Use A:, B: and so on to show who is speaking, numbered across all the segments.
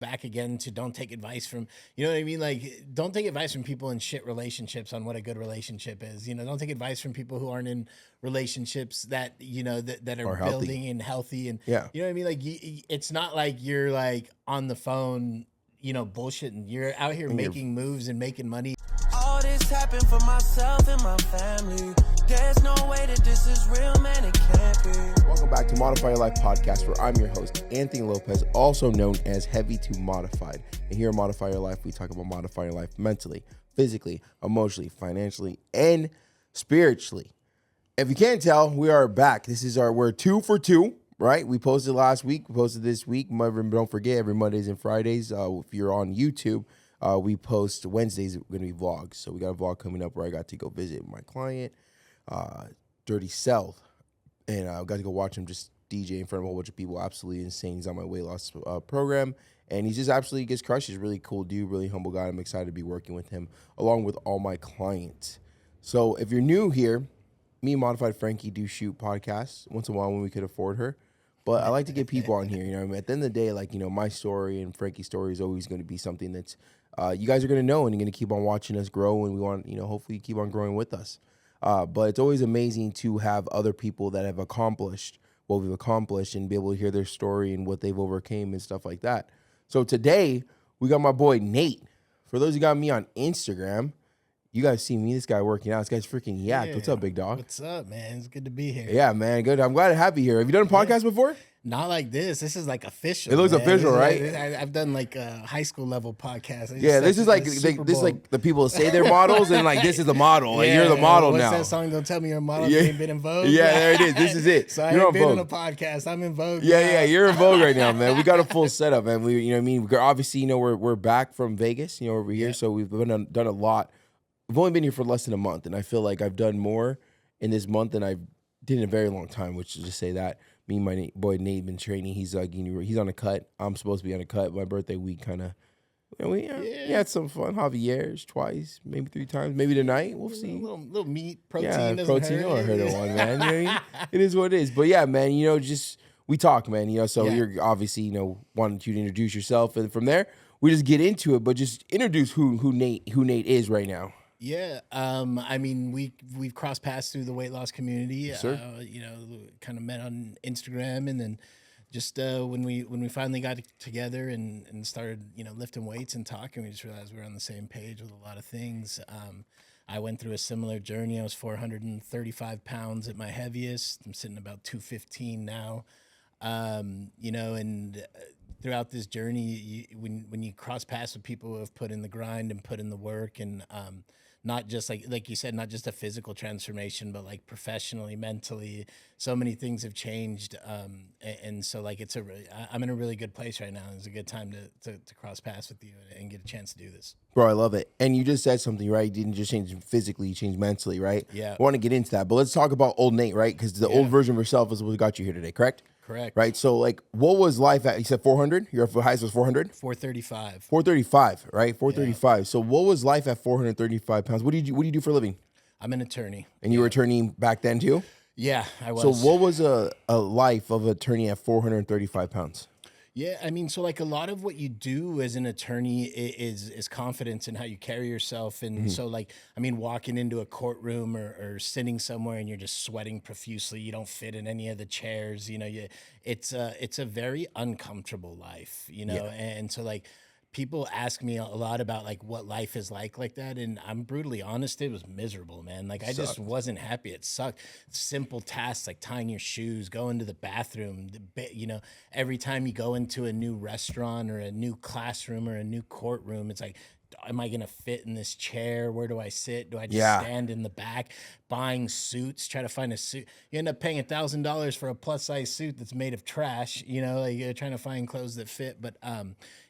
A: back again to don't take advice from, you know what I mean? Like, don't take advice from people in shit relationships on what a good relationship is. You know, don't take advice from people who aren't in relationships that, you know, that are
B: Or healthy.
A: building and healthy. And,
B: Yeah.
A: you know what I mean? Like, it's not like you're like on the phone, you know, bullshitting. You're out here making moves and making money.
C: All this happened for myself and my family. There's no way that this is real, man, it can't be.
B: Welcome back to Modify Your Life podcast, where I'm your host, Anthony Lopez, also known as Heavy to Modified. And here at Modify Your Life, we talk about modifying your life mentally, physically, emotionally, financially, and spiritually. If you can't tell, we are back. We're 2 for 2, right? We posted last week, we posted this week. Don't forget, every Mondays and Fridays, if you're on YouTube, we post Wednesdays, going to be vlogs. So we got a vlog coming up where I got to go visit my client, Dirty South, and I got to go watch him just DJ in front of a whole bunch of people. Absolutely insane. He's on my weight loss program, and he just absolutely gets crushed. He's a really cool dude, really humble guy. I'm excited to be working with him along with all my clients. So if you're new here, me and Modified Frankie do shoot podcasts once in a while when we could afford her. But I like to get people on here. You know what I mean? At the end of the day, like, you know, my story and Frankie's story is always going to be something that's you guys are going to know, and you're going to keep on watching us grow, and we want, you know, hopefully you keep on growing with us. But it's always amazing to have other people that have accomplished what we've accomplished and be able to hear their story and what they've overcame and stuff like that. So today, we got my boy Nate. For those who got me on Instagram, you guys see me, this guy working out. This guy's freaking yacked.
A: Yeah.
B: What's up, big dog?
A: What's up, man? It's good to be here.
B: Yeah, man, good. I'm glad to have you here. Have you done a podcast before?
A: Not like this. This is like official.
B: It looks
A: man.
B: official, right?
A: I've done like a high school level podcast.
B: Yeah, this is like the people that say they're models, and like this is the model. Like, you're the model
A: what's
B: now.
A: That song? Don't tell me you're a model.
B: Yeah.
A: You ain't been in Vogue.
B: Yeah, there it is. This is it.
A: So I
B: You're
A: ain't
B: on
A: been
B: Vogue.
A: in a podcast. I'm in Vogue.
B: Yeah, you're in Vogue right now, man. We got a full setup, man. We, you know what I mean? We're obviously, you know, we're back from Vegas, you know, over here,
A: Yeah.
B: so we've done a lot. We've only been here for less than a month, and I feel like I've done more in this month than I did in a very long time, which is to say that me and my boy Nate been training. He's like, you know, he's on a cut. I'm supposed to be on a cut. My birthday week kind of, you know, we had some fun. Javier's twice, maybe 3 times, maybe tonight. We'll see.
A: Little meat, protein.
B: Yeah,
A: doesn't
B: protein.
A: hurt.
B: You don't hurt one, man. You know what I mean? It is what it is. But yeah, man, you know, just we talk, man. You know, so you're obviously, you know, wanting you to introduce yourself, and from there we just get into it. But just introduce who Nate is right now.
A: Yeah, I mean, we've crossed paths through the weight loss community.
B: Sure.
A: You know, kind of met on Instagram, and then just when we finally got together and started, you know, lifting weights and talking, we just realized we were on the same page with a lot of things. I went through a similar journey. I was 435 pounds at my heaviest. I'm sitting about 215 now. You know, and throughout this journey, when you cross paths with people who have put in the grind and put in the work, and not just like you said, not just a physical transformation, but like professionally, mentally, so many things have changed. And so like I'm in a really good place right now. It's a good time to cross paths with you and get a chance to do this.
B: Bro, I love it. And you just said something, right? You didn't just change physically, you changed mentally, right?
A: Yeah.
B: I want to get into that, but let's talk about old Nate, right? Because the old version of yourself is what got you here today, correct?
A: Correct.
B: Right. So, like, what was life at? You said 400. Your highest was 400.
A: 435.
B: 435, right? 435. Yeah. So, what was life at 435 pounds? What do you do for a living?
A: I'm an attorney.
B: And you were attorney back then too?
A: Yeah, I was.
B: So, what was a life of an attorney at 435 pounds?
A: Yeah, I mean, so like a lot of what you do as an attorney is confidence in how you carry yourself. And so like, I mean, walking into a courtroom or sitting somewhere and you're just sweating profusely, you don't fit in any of the chairs, you know, it's a very uncomfortable life, you know? Yeah. And so like, people ask me a lot about like what life is like that. And I'm brutally honest, it was miserable, man. Like I just wasn't happy. It sucked. Simple tasks like tying your shoes, going to the bathroom, you know, every time you go into a new restaurant or a new classroom or a new courtroom, it's like, am I going to fit in this chair? Where do I sit? Do I just stand in the back? Buying suits, try to find a suit. You end up paying $1,000 for a plus size suit that's made of trash, you know, like you're trying to find clothes that fit. But,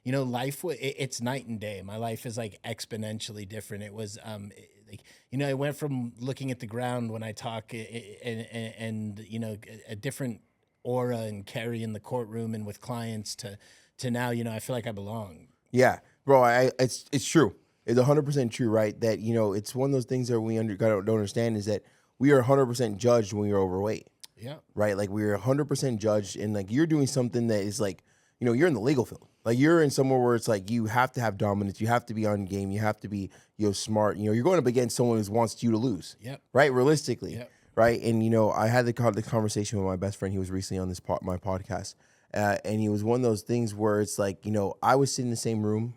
A: you know, life, it's night and day. My life is like exponentially different. It was, like, you know, I went from looking at the ground when I talk and you know, a different aura and carry in the courtroom and with clients to now, you know, I feel like I belong.
B: Yeah. Bro, it's true. It's 100% true, right? That, you know, it's one of those things that we don't understand is that we are 100% judged when you're overweight.
A: Yeah.
B: Right? Like, we are 100% judged, and like, you're doing something that is like, you know, you're in the legal field. Like you're in somewhere where it's like you have to have dominance, you have to be on game, you have to be smart. You're going up against someone who wants you to lose.
A: Yep.
B: Right, realistically.
A: Yep.
B: Right, and I had the conversation with my best friend. He was recently on this my podcast, and he was one of those things where it's like I was sitting in the same room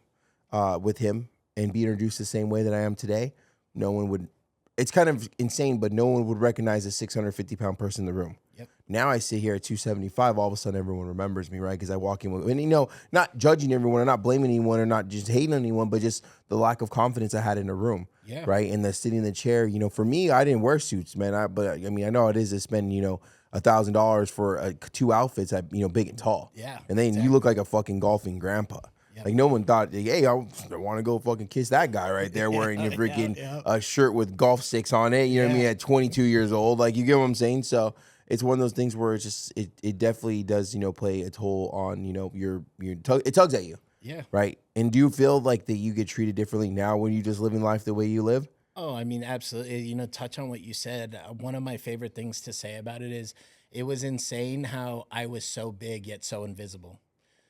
B: with him and be introduced the same way that I am today. No one would. It's kind of insane, but no one would recognize a 650-pound person in the room.
A: Yep.
B: Now I sit here at 275. All of a sudden, everyone remembers me, right? Because I walk in with, and not judging everyone or not blaming anyone or not just hating anyone, but just the lack of confidence I had in the room, right? And the sitting in the chair. For me, I didn't wear suits, man. I know how it is to spend, $1,000 for 2 outfits at, big and tall.
A: Yeah.
B: And then you look like a fucking golfing grandpa. Yep. Like no one thought, hey, I want to go fucking kiss that guy right there wearing your freaking shirt with golf sticks on it. You know what I mean? At 22 years old, like you get what I'm saying? So it's one of those things where it's just it definitely does play a toll on it tugs at you.
A: Yeah.
B: Right. And do you feel like that you get treated differently now when you just living life the way you live?
A: Oh, I mean, absolutely. Touch on what you said. One of my favorite things to say about it is it was insane how I was so big yet so invisible.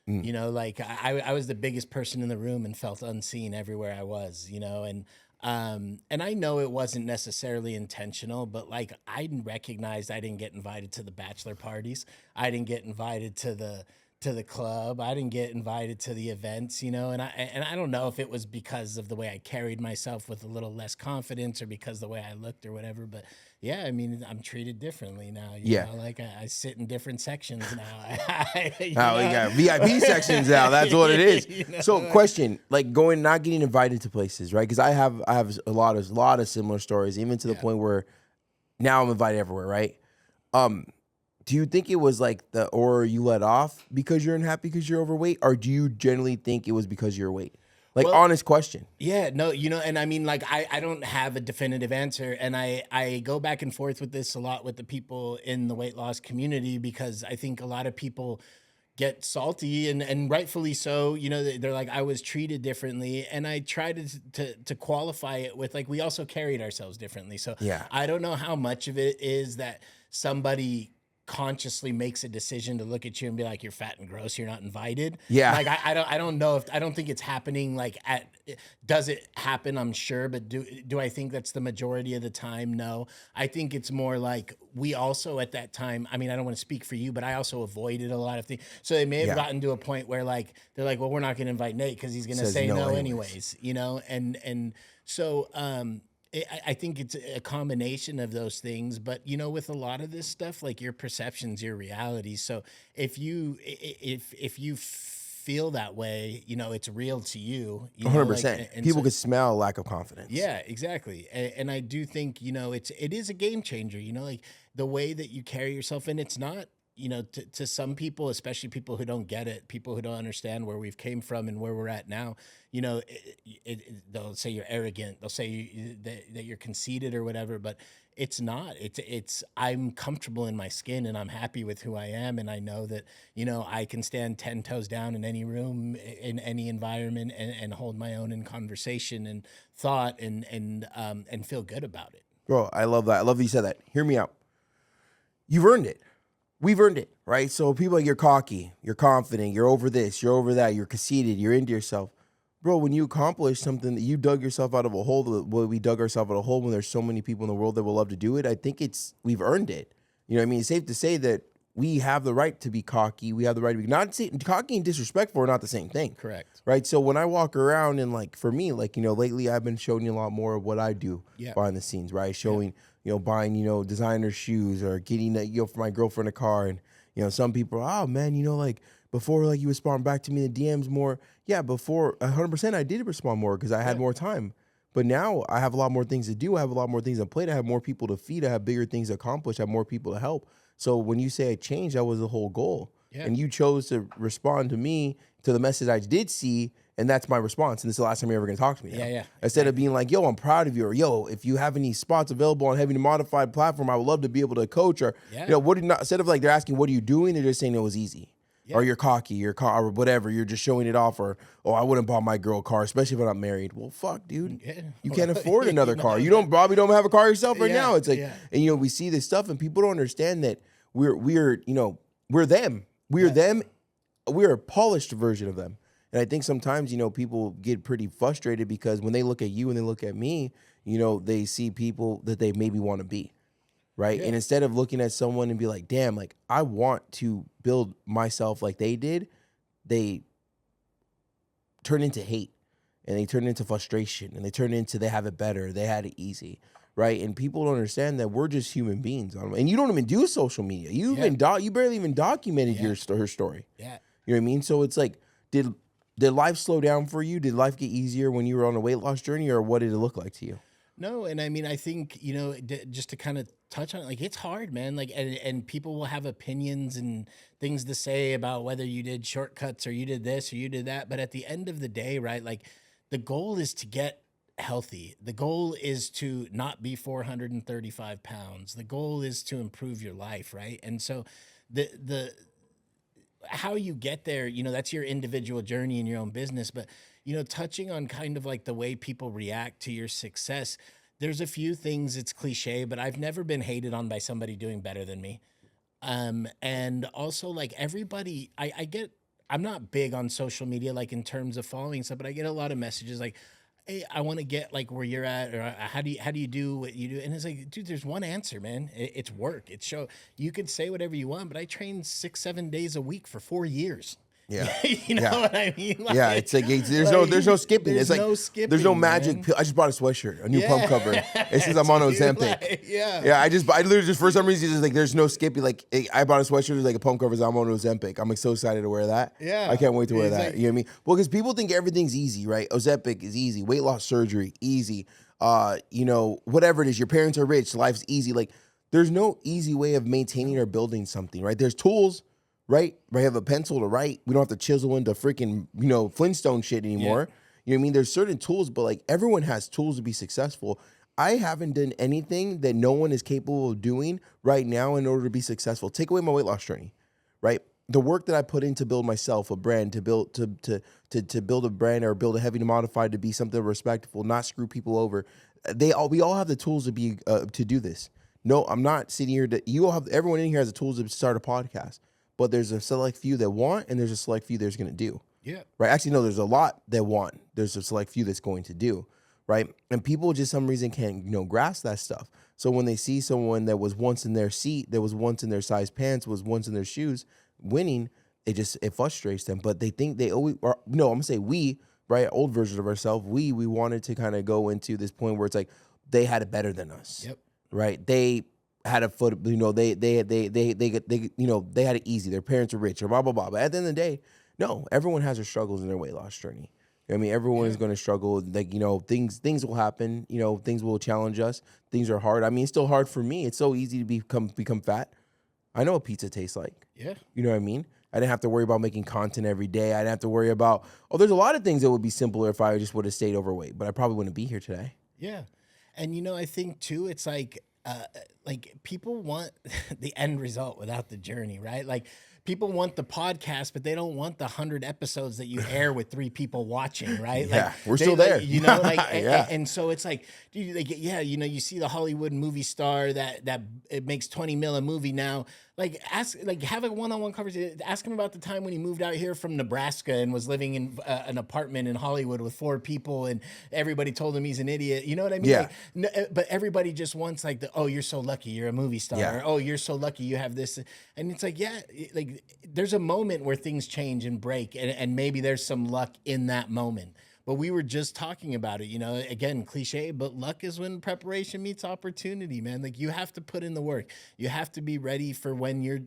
A: Like I was the biggest person in the room and felt unseen everywhere I was, and I know it wasn't necessarily intentional, but like I recognized I didn't get invited to the bachelor parties. I didn't get invited to the club. I didn't get invited to the events, and I don't know if it was because of the way I carried myself with a little less confidence or because the way I looked or whatever, but yeah, I mean, I'm treated differently now. You know, like I sit in different sections now.
B: We got VIP sections now. That's what it is. So, question: like not getting invited to places, right? Because I have a lot of similar stories, even to the point where now I'm invited everywhere, right? Do you think it was like or you let off because you're unhappy because you're overweight, or do you generally think it was because you're weight? Like, honest question.
A: Yeah, no, and I mean, like, I don't have a definitive answer. And I go back and forth with this a lot with the people in the weight loss community because I think a lot of people get salty and rightfully so. They're like, I was treated differently. And I try to qualify it with, like, we also carried ourselves differently. So I don't know how much of it is that somebody consciously makes a decision to look at you and be like, you're fat and gross, you're not invited.
B: Yeah.
A: Like I don't know I don't think it's happening like does it happen? I'm sure, but do I think that's the majority of the time? No. I think it's more like we also at that time, I mean, I don't want to speak for you, but I also avoided a lot of things. So they may have gotten to a point where like they're like, well, we're not going to invite Nate because he's going to say no anyways, and so I think it's a combination of those things, but with a lot of this stuff, like your perception's your reality. So if you feel that way, it's real to you.
B: 100%. People can smell lack of confidence.
A: Yeah, exactly. And I do think it is a game changer. Like the way that you carry yourself, and it's not. To some people, especially people who don't get it, people who don't understand where we've came from and where we're at now, they'll say you're arrogant. They'll say that you're conceited or whatever, but it's not. It's I'm comfortable in my skin and I'm happy with who I am. And I know that, I can stand 10 toes down in any room, in any environment and hold my own in conversation and thought and feel good about it.
B: Bro, I love that. I love that you said that. Hear me out. You've earned it. We've earned it, right? So people like, you're cocky, you're confident, you're over this, you're over that, you're conceited, you're into yourself. Bro, when you accomplish something that you dug yourself out of a hole, we dug ourselves out of a hole when there's so many people in the world that will love to do it, I think we've earned it. You know what I mean? It's safe to say that we have the right to be cocky. We have the right to be cocky and disrespectful are not the same thing.
A: Correct.
B: Right? So when I walk around and like, for me, like, lately I've been showing you a lot more of what I do behind the scenes, right? Showing, buying, designer shoes or getting, for my girlfriend a car. And, some people are, oh man, like before, like you respond back to me in the DMs more. Yeah, before 100% I did respond more because I had more time. But now I have a lot more things to do. I have a lot more things on plate. I have more people to feed. I have bigger things to accomplish. I have more people to help. So when you say I changed, that was the whole goal. Yeah. And you chose to respond to me, to the message I did see, and that's my response. And this is the last time you're ever going to talk to me.
A: Yeah.
B: Instead of being like, yo, I'm proud of you, or yo, if you have any spots available on Heavy to Modified platform, I would love to be able to coach, or instead of like they're asking, what are you doing? They're just saying it was easy. Yeah. Or you're cocky, or whatever. You're just showing it off, or, I wouldn't buy my girl a car, especially if I'm not married. Well, fuck, dude. Yeah. You can't afford another car. You probably don't have a car yourself right now. It's like, and we see this stuff, and people don't understand that we're them. We're them. We're a polished version of them. And I think sometimes, people get pretty frustrated because when they look at you and they look at me, they see people that they maybe want to be, right?
A: Yeah.
B: And instead of looking at someone and be like, damn, like I want to build myself like they did, they turn into hate and they turn into frustration and they turn into they have it better, they had it easy, right? And people don't understand that we're just human beings. And you don't even do social media. You barely even documented her story.
A: Yeah.
B: You know what I mean? So it's like, did life slow down for you? Did life get easier when you were on a weight loss journey, or what did it look like to you?
A: No, and I mean, I think, just to kind of touch on it, like it's hard, man. Like, and people will have opinions and things to say about whether you did shortcuts or you did this or you did that. But at the end of the day, right, like the goal is to get healthy. The goal is to not be 435 pounds. The goal is to improve your life, right? And so the how you get there, that's your individual journey in your own business. But, touching on kind of like the way people react to your success, there's a few things, it's cliche, but I've never been hated on by somebody doing better than me. And also like everybody, I'm not big on social media, like in terms of following stuff, but I get a lot of messages like, hey, I want to get like where you're at, or how do you do what you do? And it's like, dude, there's one answer, man. It's work. You could say whatever you want, but I trained 6-7 days a week for 4 years.
B: Yeah.
A: You know what I mean? Like,
B: yeah, it's like there's no skipping.
A: There's
B: It's like
A: no skipping,
B: there's no magic
A: man.
B: pill. I just bought a sweatshirt, a new pump cover. It says I'm on
A: Dude,
B: Ozempic.
A: like, yeah.
B: Yeah, I literally just for some reason just like there's no skipping. Like I bought a sweatshirt with like a pump cover. I'm on Ozempic. I'm like so excited to wear that.
A: Yeah.
B: I can't wait to wear
A: It's
B: that.
A: like-
B: You know what I mean? Well, because people think everything's easy, right? Ozempic is easy. Weight loss surgery easy. Whatever it is. Your parents are rich. Life's easy. Like there's no easy way of maintaining or building something, right? There's tools. Right? I have a pencil to write. We don't have to chisel into freaking, Flintstone shit anymore.
A: Yeah.
B: You know what I mean? There's certain tools, but like everyone has tools to be successful. I haven't done anything that no one is capable of doing right now in order to be successful. Take away my weight loss journey, right? The work that I put in to build myself a brand, to build to build a brand or build a heavy to modified to be something respectful, not screw people over. We all have the tools to be to do this. No, I'm not sitting here everyone in here has the tools to start a podcast. But there's a select few that want, and there's a select few that's going to do.
A: Yeah.
B: Right? Actually, no, there's a lot that want. There's a select few that's going to do. Right? And people just some reason can't, grasp that stuff. So when they see someone that was once in their seat, that was once in their size pants, was once in their shoes, winning, it frustrates them. But they think they always, I'm going to say we, right? Old version of ourselves, we wanted to kind of go into this point where it's like they had it better than us.
A: Yep.
B: Right? They had a foot, they had it easy. Their parents are rich or blah, blah, blah. But at the end of the day, no, everyone has their struggles in their weight loss journey. I mean, everyone is going to struggle. Like, things will happen, things will challenge us. Things are hard. I mean, it's still hard for me. It's so easy to become fat. I know what pizza tastes like.
A: Yeah.
B: You know what I mean? I didn't have to worry about making content every day. I didn't have to worry about, there's a lot of things that would be simpler if I just would have stayed overweight, but I probably wouldn't be here today.
A: Yeah. And, I think too, it's like people want the end result without the journey, right? Like people want the podcast, but they don't want the 100 episodes that you air with 3 people watching, right?
B: Yeah,
A: like
B: we're still there.
A: And so it's like, dude, like, yeah, you see the Hollywood movie star that it makes 20 mil a movie now. Like have a one-on-one conversation. Ask him about the time when he moved out here from Nebraska and was living in an apartment in Hollywood with 4 people, and everybody told him he's an idiot. You know what I mean?
B: Yeah.
A: But everybody just wants like you're so lucky you're a movie star.
B: Yeah.
A: Or, oh, you're so lucky you have this. And it's like, yeah, like there's a moment where things change and break, and maybe there's some luck in that moment. But we were just talking about it, again, cliche, but luck is when preparation meets opportunity, man. Like you have to put in the work. You have to be ready for when your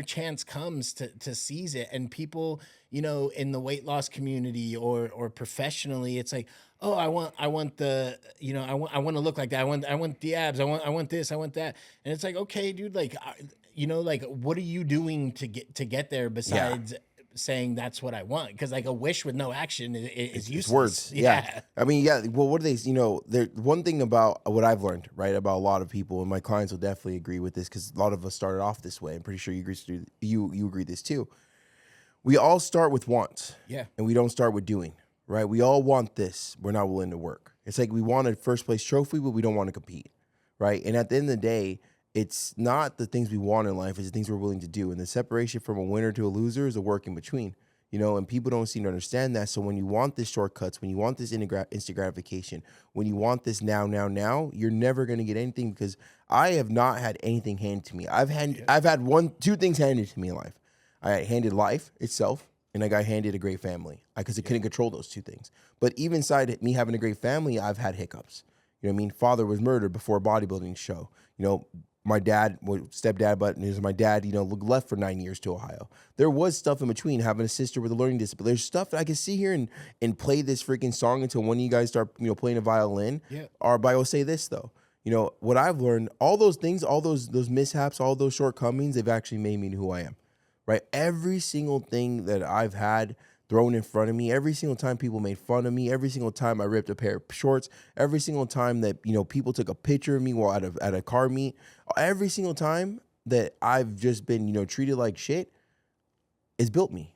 A: chance comes to seize it. And people, in the weight loss community or professionally, it's like, oh, I want the, I want to look like that. I want the abs. I want this. I want that. And it's like, okay, dude, like, what are you doing to get there besides saying that's what I want? Because like a wish with no action is useless.
B: It's words. Yeah. I mean, yeah. Well, what are they, one thing about what I've learned, right, about a lot of people, and my clients will definitely agree with this because a lot of us started off this way. I'm pretty sure you agree this too. We all start with wants.
A: Yeah.
B: And we don't start with doing, right? We all want this. We're not willing to work. It's like we want a first place trophy, but we don't want to compete, right? And at the end of the day, it's not the things we want in life, it's the things we're willing to do. And the separation from a winner to a loser is a work in between. And people don't seem to understand that. So when you want this shortcuts, when you want this instant gratification, when you want this now, you're never going to get anything, because I have not had anything handed to me. I've had 2 things handed to me in life. I got handed life itself, and I got handed a great family, because I couldn't control those 2 things. But even inside me having a great family, I've had hiccups. You know what I mean? Father was murdered before a bodybuilding show. My dad, stepdad, but it was my dad, left for 9 years to Ohio. There was stuff in between, having a sister with a learning disability. There's stuff that I can sit here and play this freaking song until one of you guys start, playing a violin. Yeah. But I will say this, though. What I've learned, all those things, all those mishaps, all those shortcomings, they've actually made me who I am, right? Every single thing that I've had thrown in front of me, every single time people made fun of me, every single time I ripped a pair of shorts, every single time that, people took a picture of me while at a car meet, every single time that I've just been, treated like shit, it's built me.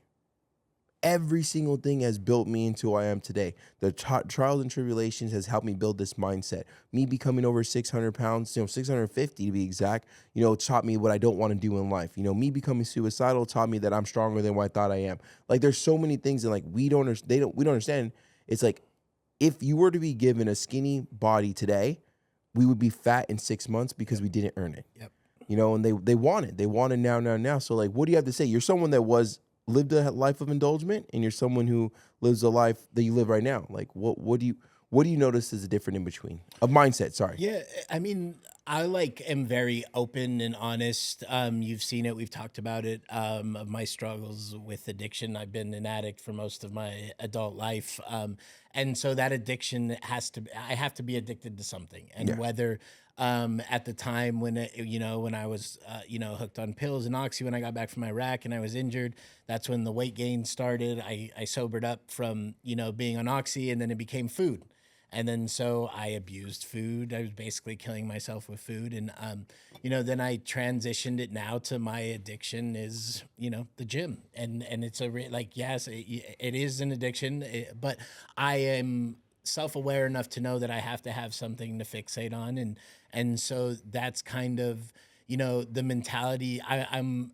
B: Every single thing has built me into who I am today. The trials and tribulations has helped me build this mindset. Me becoming over 600 pounds, 650 to be exact, taught me what I don't want to do in life. Me becoming suicidal taught me that I'm stronger than what I thought I am. Like, there's so many things that we don't understand. It's like, if you were to be given a skinny body today, we would be fat in 6 months because we didn't earn it. Yep. And they want it now. So like, what do you have to say? You're someone that lived a life of indulgence, and you're someone who lives a life that you live right now. Like, what do you notice is a different in between of mindset? Sorry.
A: Yeah, I mean, I am very open and honest. You've seen it. We've talked about it. Of my struggles with addiction. I've been an addict for most of my adult life, and so that addiction I have to be addicted to something, and whether. At the time when I was hooked on pills and oxy, when I got back from Iraq and I was injured, that's when the weight gain started. I sobered up from being on oxy, and then it became food, and then so I abused food. I was basically killing myself with food, and then I transitioned it now to my addiction is the gym, and it's yes, it is an addiction, but I am self-aware enough to know that I have to have something to fixate on, and so that's kind of the mentality. I'm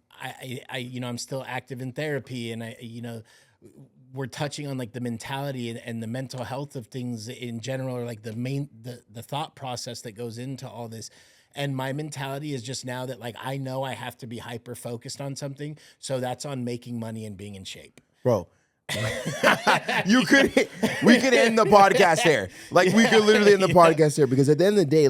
A: still active in therapy, and we're touching on the mentality and the mental health of things in general, or the thought process that goes into all this. And my mentality is just now that I know I have to be hyper focused on something, so that's on making money and being in shape,
B: bro. we could end the podcast there. We could literally end the podcast there, because at the end of the day,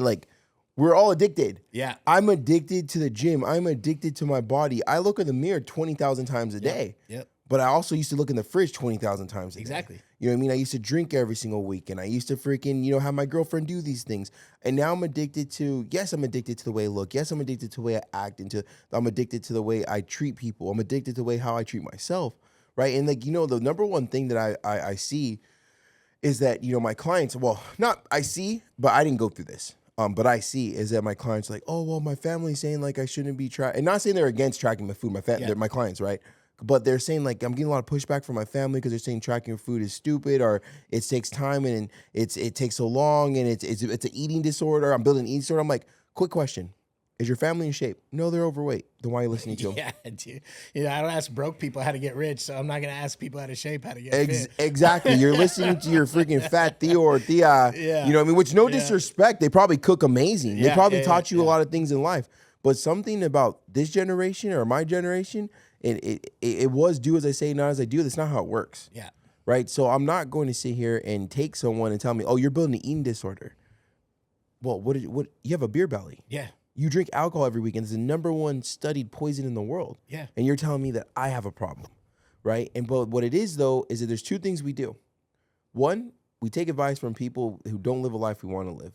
B: we're all addicted. Yeah. I'm addicted to the gym. I'm addicted to my body. I look in the mirror 20,000 times a day. Yep. But I also used to look in the fridge 20,000 times a day. Exactly. You know what I mean? I used to drink every single week, and I used to freaking, have my girlfriend do these things. And now I'm addicted to, I'm addicted to the way I look. Yes, I'm addicted to the way I act. I'm addicted to the way I treat people. I'm addicted to the way how I treat myself. Right. And the number one thing that I see is that, my clients, I see, but I didn't go through this. But I see is that my clients are oh, well, my family's saying I shouldn't be tracking, and not saying they're against tracking my food. They're my clients, right? But they're saying I'm getting a lot of pushback from my family because they're saying tracking your food is stupid, or it takes time and it takes so long, and it's an eating disorder. I'm building an eating disorder. I'm like, quick question. Is your family in shape? No, they're overweight. Then why are you listening to them?
A: Yeah, dude. I don't ask broke people how to get rich, so I'm not going to ask people out of shape how to get fit.
B: Exactly. You're listening to your freaking fat Theo or Thea, which no disrespect. They probably cook amazing. They probably taught you a lot of things in life. But something about this generation or my generation, it was do as I say, not as I do. That's not how it works. Yeah. Right? So I'm not going to sit here and take someone and tell me, oh, you're building an eating disorder. Well, what you have a beer belly. Yeah. You drink alcohol every weekend. It's the number one studied poison in the world. Yeah. And you're telling me that I have a problem, right? But what it is, though, is that there's 2 things we do. One, we take advice from people who don't live a life we want to live,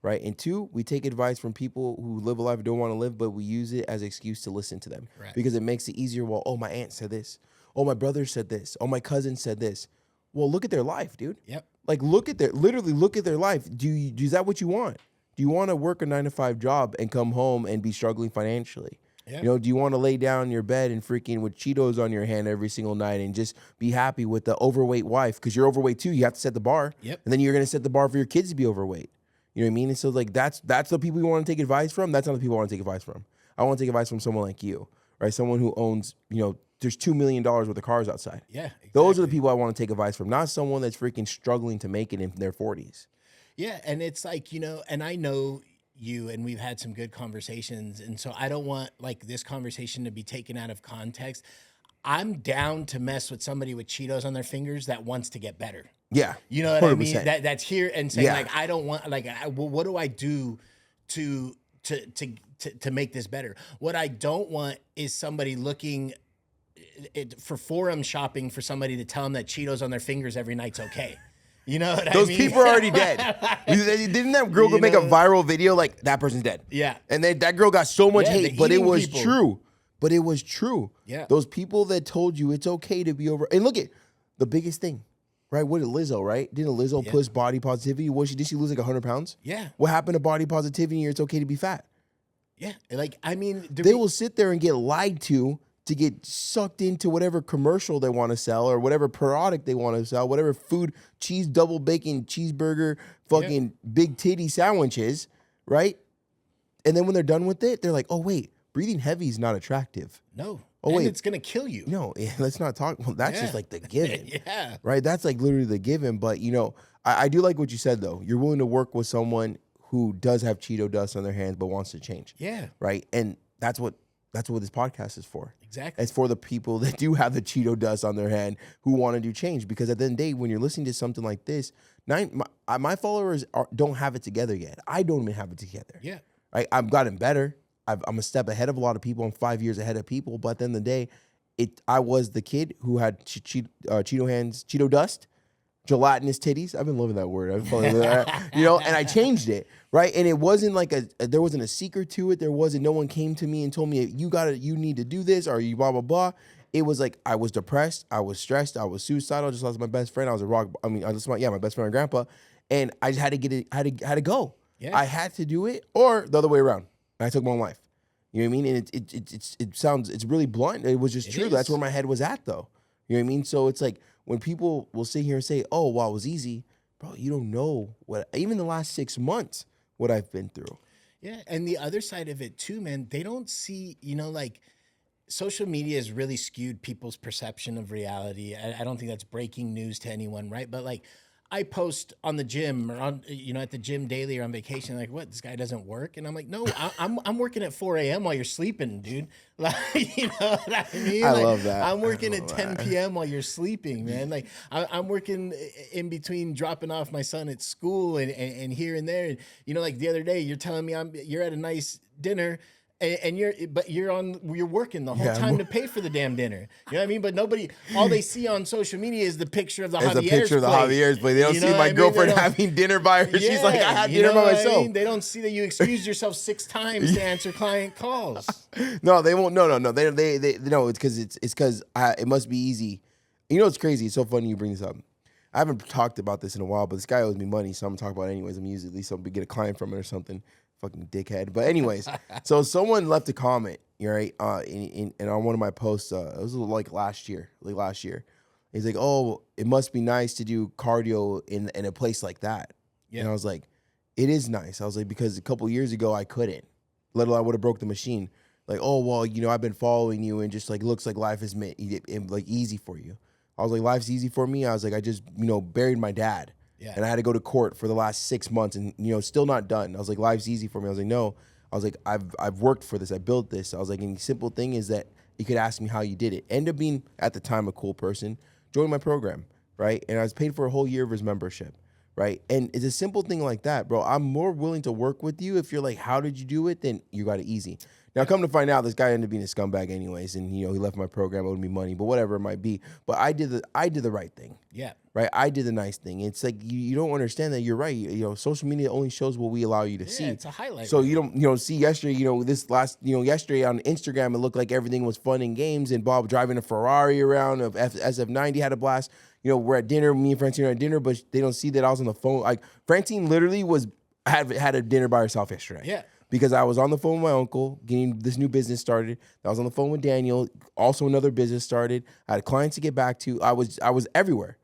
B: right? And 2, we take advice from people who live a life we don't want to live, but we use it as an excuse to listen to them. Right. Because it makes it easier. Well, oh, my aunt said this. Oh, my brother said this. Oh, my cousin said this. Well, look at their life, dude. Yep. Look at their life. Is that what you want? Do you want to work a 9-to-5 job and come home and be struggling financially? Yeah. Do you want to lay down in your bed and freaking with Cheetos on your hand every single night and just be happy with the overweight wife? Because you're overweight too. You have to set the bar. Yep. And then you're going to set the bar for your kids to be overweight. You know what I mean? And so that's the people you want to take advice from. That's not the people I want to take advice from. I want to take advice from someone like you, right? Someone who owns, there's $2 million worth of cars outside.
A: Yeah, exactly.
B: Those are the people I want to take advice from, not someone that's freaking struggling to make it in their 40s.
A: Yeah, and it's like, and I know you, and we've had some good conversations, and so I don't want like this conversation to be taken out of context. I'm down to mess with somebody with Cheetos on their fingers that wants to get better.
B: Yeah.
A: You know what 100%. I mean? That's here and saying like, I don't want, like, what do I do to make this better? What I don't want is somebody looking for forum shopping for somebody to tell them that Cheetos on their fingers every night's okay. You know what
B: Those
A: I mean?
B: people are already dead. Didn't that girl go make a viral video like, that person's dead?
A: Yeah.
B: And then that girl got so much hate, but it was
A: people.
B: true. But it was true.
A: Yeah.
B: Those people that told you it's okay to be over. And look at the biggest thing, right? What did Lizzo, right? Didn't Lizzo push body positivity? Did she lose like 100 pounds?
A: Yeah.
B: What happened to body positivity? It's okay to be fat.
A: Yeah. Like, I mean,
B: they will sit there and get lied to get sucked into whatever commercial they want to sell or whatever product they want to sell, whatever food, cheese, double bacon, cheeseburger, fucking big titty sandwiches, right? And then when they're done with it, they're like, oh, wait, breathing heavy is not attractive.
A: No.
B: Oh,
A: and
B: wait.
A: it's going to kill you.
B: No, let's not talk. Well, that's just like the given.
A: Yeah.
B: Right? That's like literally the given. But, I do like what you said, though. You're willing to work with someone who does have Cheeto dust on their hands but wants to change.
A: Yeah.
B: Right? And that's what this podcast is for.
A: Exactly.
B: It's for the people that do have the Cheeto dust on their hand who want to do change. Because at the end of the day, when you're listening to something like this, my followers don't have it together yet. I don't even have it together.
A: Yeah.
B: Right? I've gotten better. I'm a step ahead of a lot of people. I'm 5 years ahead of people. But at the end of the day, I was the kid who had Cheeto hands, Cheeto dust, gelatinous titties. I've been loving that word. I've been that, and I changed it, right? And it wasn't like there wasn't a secret to it. There wasn't, no one came to me and told me, you need to do this, or you blah, blah, blah. It was like, I was depressed, I was stressed, I was suicidal, I just lost my best friend. I was my best friend and grandpa. And I just had to get it, had to go. Yeah. I had to do it, or the other way around. And I took my own life. You know what I mean? And it's really blunt. It was just true. That's where my head was at, though. You know what I mean? So it's like, when people will sit here and say, oh, well, it was easy, bro, you don't know even the last 6 months, what I've been through.
A: Yeah. And the other side of it too, man, they don't see, like social media has really skewed people's perception of reality. I don't think that's breaking news to anyone, right? But like, I post on the gym or on, at the gym daily or on vacation, like, what, this guy doesn't work? And I'm like, no, I'm working at 4 a.m. while you're sleeping, dude. Like, you know what I mean?
B: I
A: like,
B: love that.
A: I'm working at 10 p.m. while you're sleeping, man. Like, I'm working in between dropping off my son at school and here and there. And, like the other day, you're telling me you're at a nice dinner, and you're working the whole time to pay for the damn dinner. You know what I mean? But all they see on social media is the picture of the Javier's plate. It's a picture of the Javier's plate.
B: They don't see my girlfriend having dinner by her. She's like, I had dinner by myself. I mean?
A: They don't see that you excused yourself 6 times to answer client calls.
B: No, they won't. No. They no. It's because it must be easy. It's crazy. It's so funny you bring this up. I haven't talked about this in a while, but this guy owes me money, so I'm gonna talk about it anyways. I'm usually at least somebody get a client from it or something. Fucking dickhead. But anyways, so someone left a comment, right? And on one of my posts, it was like last year. He's like, oh, it must be nice to do cardio in a place like that. Yeah. And I was like, it is nice. I was like, because a couple years ago I couldn't, let alone I would have broke the machine. Like, oh, well, I've been following you and just like looks like life is like easy for you. I was like, life's easy for me. I was like, I just, buried my dad. Yeah. And I had to go to court for the last 6 months and, still not done. I was like, life's easy for me. I was like, no. I was like, I've worked for this. I built this. I was like, and the simple thing is that you could ask me how you did it. End up being, at the time, a cool person. Joined my program, right? And I was paid for a whole year of his membership, right? And it's a simple thing like that, bro. I'm more willing to work with you if you're like, how did you do it? Then you got it easy. Now, come to find out, this guy ended up being a scumbag anyways, and he left my program, owed me money, but whatever it might be. But I did the right thing. Yeah. Right? I did the nice thing. It's like you don't understand that you're right. Social media only shows what we allow you to see.
A: Yeah, it's a highlight.
B: So you don't see yesterday, yesterday on Instagram, it looked like everything was fun and games, and Bob driving a Ferrari around, of SF90 had a blast. We're at dinner, me and Francine are at dinner, but they don't see that I was on the phone. Like, Francine literally had a dinner by herself yesterday. Yeah. Because I was on the phone with my uncle, getting this new business started. I was on the phone with Daniel, also another business started. I had clients to get back to. I was everywhere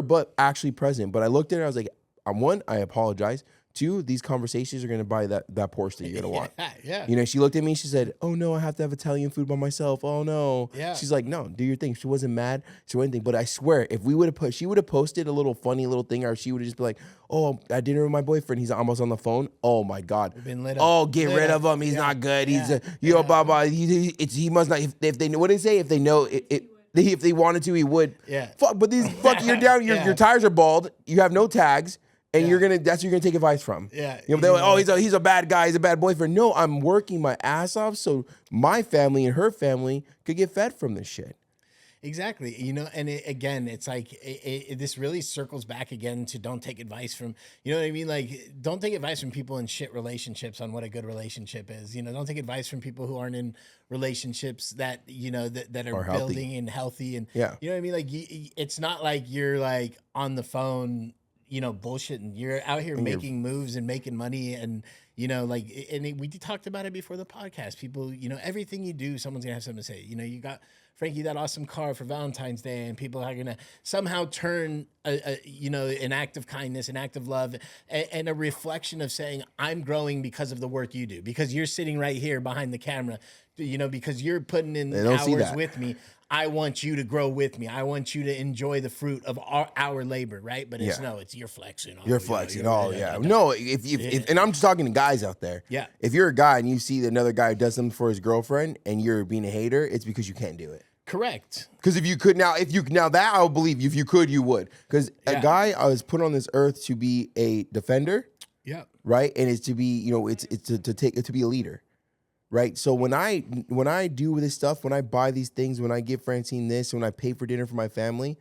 B: but actually present. But I looked at it, I was like, I apologize. Two, these conversations are going to buy that Porsche that you're going to want.
A: Yeah.
B: You know, she looked at me, she said, oh no, I have to have Italian food by myself. Oh no.
A: Yeah.
B: She's like, no, do your thing. She wasn't mad. She wasn't anything. But I swear, if we would have she would have posted a little funny little thing, or she would have just be like, oh, I had dinner with my boyfriend. He's almost on the phone. Oh my God.
A: Been lit up.
B: Oh, get rid of him. He's not good. He's blah, blah. He must not, if they, what did they say? If they know if they wanted to, he would.
A: Yeah.
B: Fuck, but you're down, your tires are bald. You have no tags. And that's who you're gonna take advice from.
A: Yeah.
B: You know, they're like, oh, he's a bad guy, he's a bad boyfriend. No, I'm working my ass off so my family and her family could get fed from this shit.
A: Exactly. You know, and again, it's like this really circles back again to don't take advice from, you know what I mean? Like, don't take advice from people in shit relationships on what a good relationship is. You know, don't take advice from people who aren't in relationships that, you know, that are building and healthy. And, you know what I mean? Like, it's not like you're like on the phone, you know, bullshitting. You're out here making moves and making money, and you know, like, and we talked about it before the podcast. People, you know, everything you do, someone's gonna have something to say. You know, you got Frankie that awesome car for Valentine's Day, and people are gonna somehow turn you know, an act of kindness, an act of love, and a reflection of saying, I'm growing because of the work you do, because you're sitting right here behind the camera, you know, because you're putting in hours with me. I want you to grow with me. I want you to enjoy the fruit of our labor, right? But it's you're flexing.
B: You're flexing. No, if and I'm just talking to guys out there.
A: Yeah.
B: If you're a guy and you see another guy who does something for his girlfriend and you're being a hater, it's because you can't do it.
A: Correct.
B: Because if you could now that I'll believe you. If you could, you would. Because a guy was put on this earth to be a defender.
A: Yeah.
B: Right, and it's to be, you know, it's to be a leader. Right, so when I do this stuff, when I buy these things, when I give Francine this, when I pay for dinner for my family,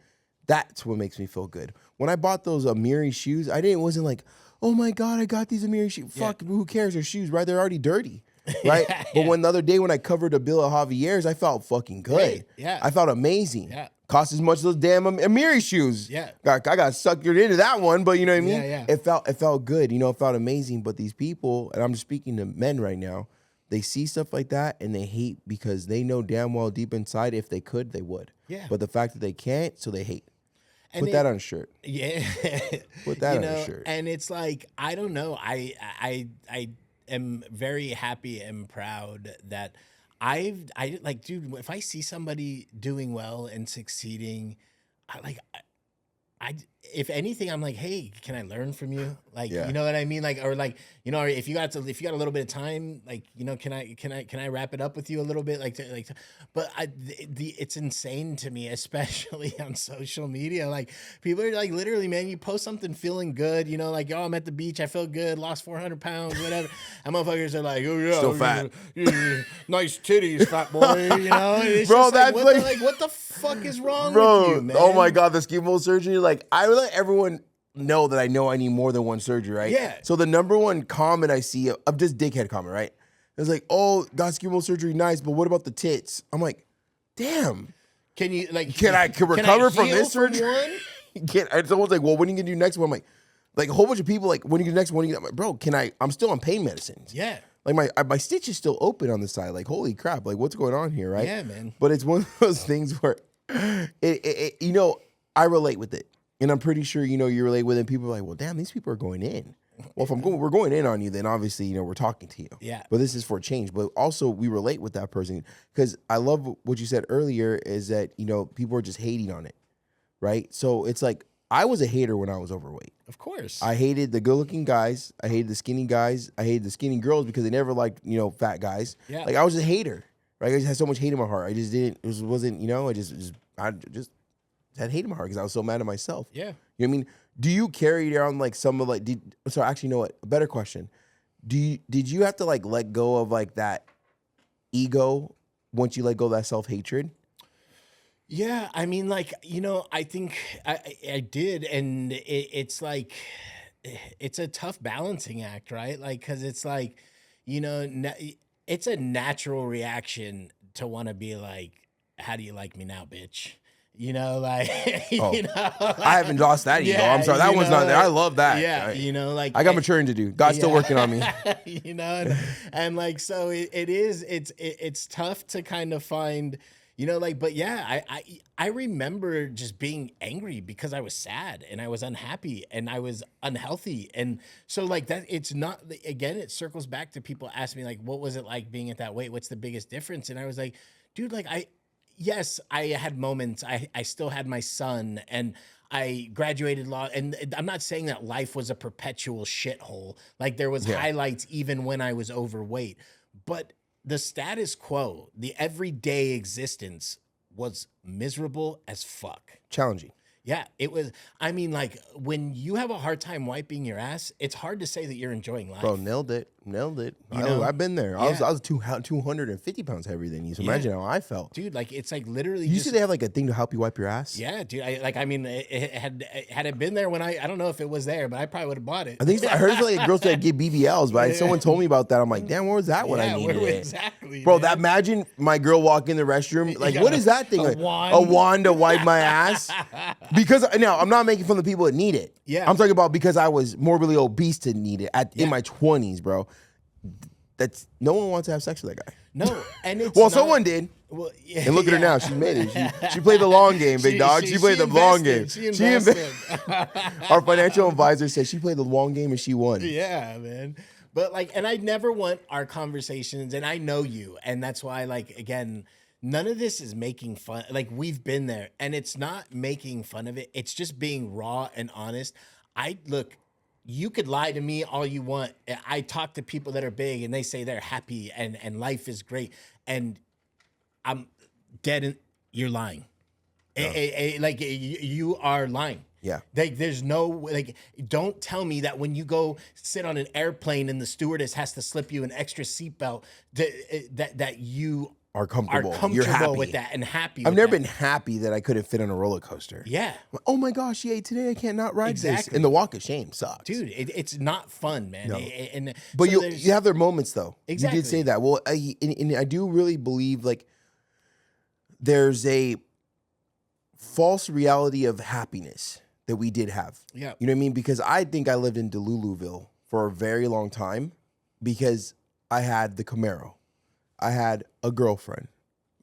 B: that's what makes me feel good. When I bought those Amiri shoes, wasn't like, oh my God, I got these Amiri shoes. Fuck, who cares? They're shoes, right? They're already dirty, right? But the other day when I covered a bill at Javier's, I felt fucking good.
A: Right. Yeah,
B: I felt amazing.
A: Yeah,
B: cost as much as those damn Amiri shoes.
A: Yeah,
B: I got suckered into that one, but you know what I mean?
A: Yeah.
B: It felt good. You know, it felt amazing. But these people, and I'm just speaking to men right now, they see stuff like that and they hate because they know damn well deep inside if they could, they would.
A: Yeah.
B: But the fact that they can't, so they hate.
A: And
B: Put that on a shirt.
A: Yeah.
B: Put that on a shirt.
A: And it's like, I don't know. I am very happy and proud that I like, dude, if I see somebody doing well and succeeding, if anything, I'm like, hey, can I learn from you? Like, you know what I mean? Like, or like, you know, if you got a little bit of time, like, you know, can I wrap it up with you a little bit? But it's insane to me, especially on social media. Like, people are like, literally, man, you post something feeling good, you know, like, oh, I'm at the beach, I feel good, lost 400 pounds, whatever. And motherfuckers are like, oh yeah,
B: still fat,
A: nice titties, fat boy, you know. It's
B: bro,
A: just
B: that's
A: like, what the fuck is wrong
B: bro,
A: with you, man?
B: Oh my God, the chemo surgery. Like, I let everyone know that I need more than one surgery, right?
A: Yeah.
B: So the number one comment I see of just dickhead comment, right? It's like, oh, got chemo surgery, nice, but what about the tits? I'm like, damn.
A: Can you like?
B: Can I recover from this surgery?
A: One?
B: Someone's like, well, when are you gonna do next one? I'm like a whole bunch of people like, when are you gonna do next one? I'm like, bro, I'm still on pain medicines.
A: Yeah.
B: Like my stitch is still open on the side. Like, holy crap! Like, what's going on here, right?
A: Yeah, man.
B: But it's one of those things where, you know, I relate with it. And I'm pretty sure, you know, you relate with it. People are like, well, damn, these people are going in. Well, if we're going in on you, then obviously, you know, we're talking to you.
A: Yeah.
B: But this is for change. But also, we relate with that person. Because I love what you said earlier is that, you know, people are just hating on it. Right? So it's like, I was a hater when I was overweight.
A: Of course.
B: I hated the good-looking guys. I hated the skinny guys. I hated the skinny girls because they never liked, you know, fat guys.
A: Yeah.
B: Like, I was a hater. Right? I just had so much hate in my heart. I just didn't, wasn't, you know, I just had hate in my heart because I was so mad at myself.
A: Yeah.
B: You know what I mean? Do you carry around like some of like, actually, you know what? A better question. Did you have to like let go of like that ego once you let go of that self-hatred?
A: Yeah. I mean, like, you know, I think I did. And it's like, it's a tough balancing act, right? Like, cause it's like, you know, it's a natural reaction to want to be like, how do you like me now, bitch? You know, like, you know, like, I
B: haven't lost that ego. I'm sorry. That one's not there. I love that.
A: Yeah. You know, like,
B: I got maturing to do. God's still working on me.
A: You know, and like, so it's tough to kind of find, You know, like, but yeah, I remember just being angry because I was sad and I was unhappy and I was unhealthy. And so like that, it's not, again, it circles back to people asking me like, what was it like being at that weight? What's the biggest difference? And I was like, dude, like yes, I had moments. I still had my son and I graduated law. And I'm not saying that life was a perpetual shithole. Like there was highlights even when I was overweight, but the status quo, the everyday existence was miserable as fuck.
B: Challenging.
A: Yeah, it was. I mean, like when you have a hard time wiping your ass, it's hard to say that you're enjoying life.
B: Bro, nailed it.
A: You know?
B: I've been there.
A: Yeah.
B: I was 250 pounds heavier than you. So imagine how I felt.
A: Dude, like it's like literally.
B: You see they have like a thing to help you wipe your ass?
A: Yeah, dude. I mean, had it been there when I don't know if it was there, but I probably would have bought it.
B: I think I heard it's like girls that get BBLs, but someone told me about that. I'm like, damn, where was that when I needed it?
A: Exactly.
B: Bro,
A: man.
B: that imagine my girl walk in the restroom. Like, what is that thing?
A: A
B: Like,
A: wand.
B: a wand to wipe my ass? Because now I'm not making fun of the people that need it.
A: Yeah.
B: I'm talking about because I was morbidly obese to need it in my 20s, bro. That's no one wants to have sex with that guy.
A: No, and it's
B: Well,
A: not,
B: someone did.
A: Well, yeah,
B: And look at her now. She made it. She played the long game, big dog. She played the long game.
A: She invested.
B: Our financial advisor said she played the long game and she won.
A: Yeah, man. But like, and I never want our conversations, and I know you, and that's why, like, again, none of this is making fun. Like, we've been there, and it's not making fun of it. It's just being raw and honest. Look, you could lie to me all you want. I talk to people that are big, and they say they're happy and life is great, and I'm dead. You're lying. Like you are lying.
B: Yeah.
A: Like there's no like. Don't tell me that when you go sit on an airplane and the stewardess has to slip you an extra seatbelt that you
B: Are comfortable.
A: Are
B: You're
A: comfortable
B: happy.
A: with that and happy.
B: I've
A: with
B: never
A: that.
B: been happy that I couldn't fit on a roller coaster.
A: Yeah.
B: Oh my gosh, yeah, today I can't not ride this.
A: Exactly.
B: And the walk of shame sucks.
A: Dude, it's not fun, man.
B: No.
A: But
B: But you have their moments though.
A: Exactly.
B: You did say that. Well, and I do really believe like there's a false reality of happiness that we did have.
A: Yeah.
B: You know what I mean? Because I think I lived in Deluluville for a very long time because I had the Camaro. I had a girlfriend,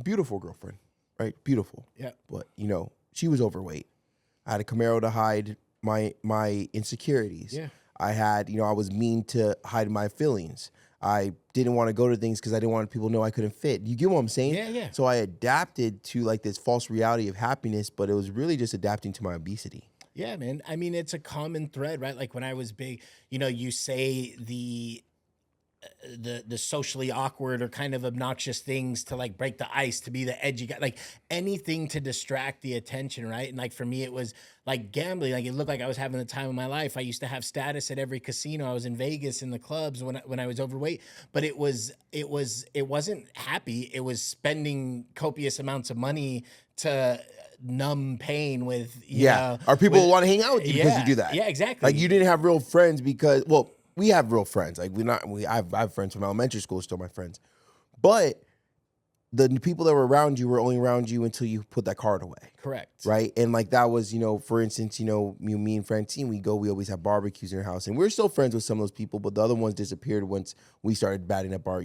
B: beautiful girlfriend, right? Beautiful.
A: Yeah.
B: But, you know, she was overweight. I had a Camaro to hide my insecurities.
A: Yeah.
B: I had, I was mean to hide my feelings. I didn't want to go to things because I didn't want people to know I couldn't fit. You get what I'm saying?
A: Yeah, yeah.
B: So I adapted to like this false reality of happiness, but it was really just adapting to my obesity.
A: Yeah, man. I mean, it's a common thread, right? Like when I was big, you say the socially awkward or kind of obnoxious things to like break the ice, to be the edgy guy, like anything to distract the attention, right? And like for me, it was like gambling. Like it looked like I was having the time of my life. I used to have status at every casino. I was in Vegas in the clubs when I was overweight, but it wasn't happy. It was spending copious amounts of money to numb pain with you know,
B: Or people
A: with-
B: want to hang out with you because you do that.
A: Yeah, exactly.
B: Like you didn't have real friends because, well, we have real friends. Like I have friends from elementary school, still my friends. But the people that were around you were only around you until you put that card away.
A: Correct.
B: Right. And like that was, for instance, me and Francine, we always have barbecues in our house. And we're still friends with some of those people, but the other ones disappeared once we started batting up our,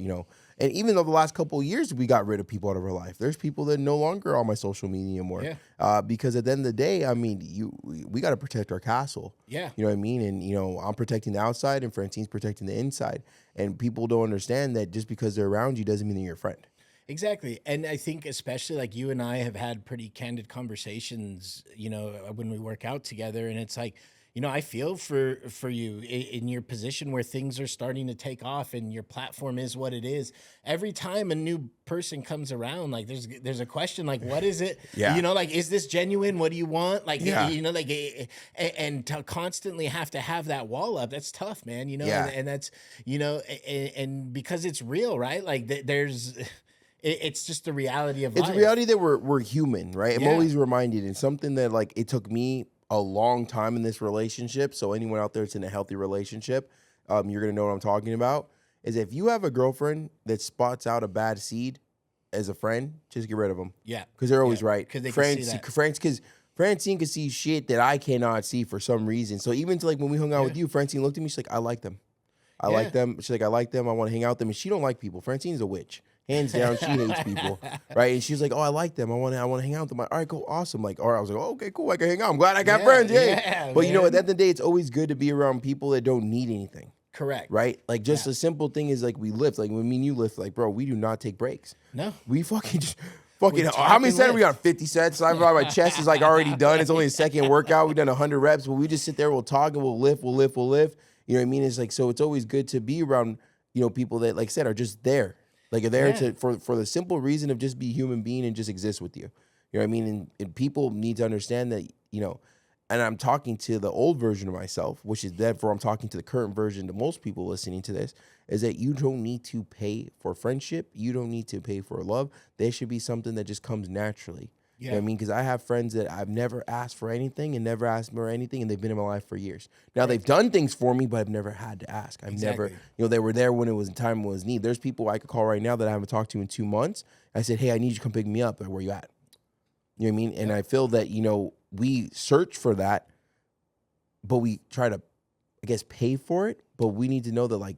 B: and even though the last couple of years we got rid of people out of our life, there's people that no longer are on my social media anymore.
A: Yeah.
B: Because at the end of the day, I mean, we got to protect our castle.
A: Yeah.
B: You know what I mean? And, I'm protecting the outside and Francine's protecting the inside. And people don't understand that just because they're around you doesn't mean they're your friend.
A: Exactly. And I think especially like you and I have had pretty candid conversations, when we work out together, and it's like, I feel for you in your position where things are starting to take off and your platform is what it is. Every time a new person comes around, like there's a question, like, what is it?
B: Yeah.
A: Like, is this genuine? What do you want? Like,
B: Yeah.
A: and to constantly have to have that wall up, that's tough, man,
B: Yeah.
A: and that's, and because it's real, right? Like there's, it's just the reality of life.
B: It's a reality that we're human, right? I'm
A: Yeah.
B: always reminded, and something that like it took me a long time in this relationship. So anyone out there that's in a healthy relationship, you're gonna know what I'm talking about. Is if you have a girlfriend that spots out a bad seed as a friend, just get rid of them.
A: Yeah.
B: Because they're always right.
A: Because they can see that.
B: Because Francine can see shit that I cannot see for some reason. So even to like when we hung out with you, Francine looked at me. She's like, I like them. I like them. She's like, I like them. I want to hang out with them. And she don't like people. Francine's a witch. Hands down, she hates people, right? And she's like, oh, I like them. I want to hang out with them. I'm like, all right, cool, awesome. Like, all right, I was like, oh, okay, cool, I can hang out. I'm glad I got friends, yeah. But you know, at the end of the day, it's always good to be around people that don't need anything.
A: Correct.
B: Right? Like, just a simple thing is like we lift. Like, when me and you lift, like, bro, we do not take breaks.
A: No.
B: We fucking just... how many sets are we on? 50 sets. So my chest is like already done. It's only a second workout. We've done 100 reps, but we just sit there, we'll talk and we'll lift. You know what I mean? It's like, so it's always good to be around, you know, people that, like I said, are just there. Like, are there for the simple reason of just be a human being and just exist with you. You know what I mean? And people need to understand that, you know, and I'm talking to the old version of myself, which is therefore I'm talking to the current version to most people listening to this, is that you don't need to pay for friendship. You don't need to pay for love. There should be something that just comes naturally. You know what I mean? Because I have friends that I've never asked for anything and never asked for anything, and they've been in my life for years. Now, they've done things for me, but I've never had to ask. I've never, you know, they were there when it was time, when it was need. There's people I could call right now that I haven't talked to in 2 months. I said, hey, I need you to come pick me up. Like, where you at? You know what I mean? And I feel that, you know, we search for that, but we try to, I guess, pay for it. But we need to know that, like,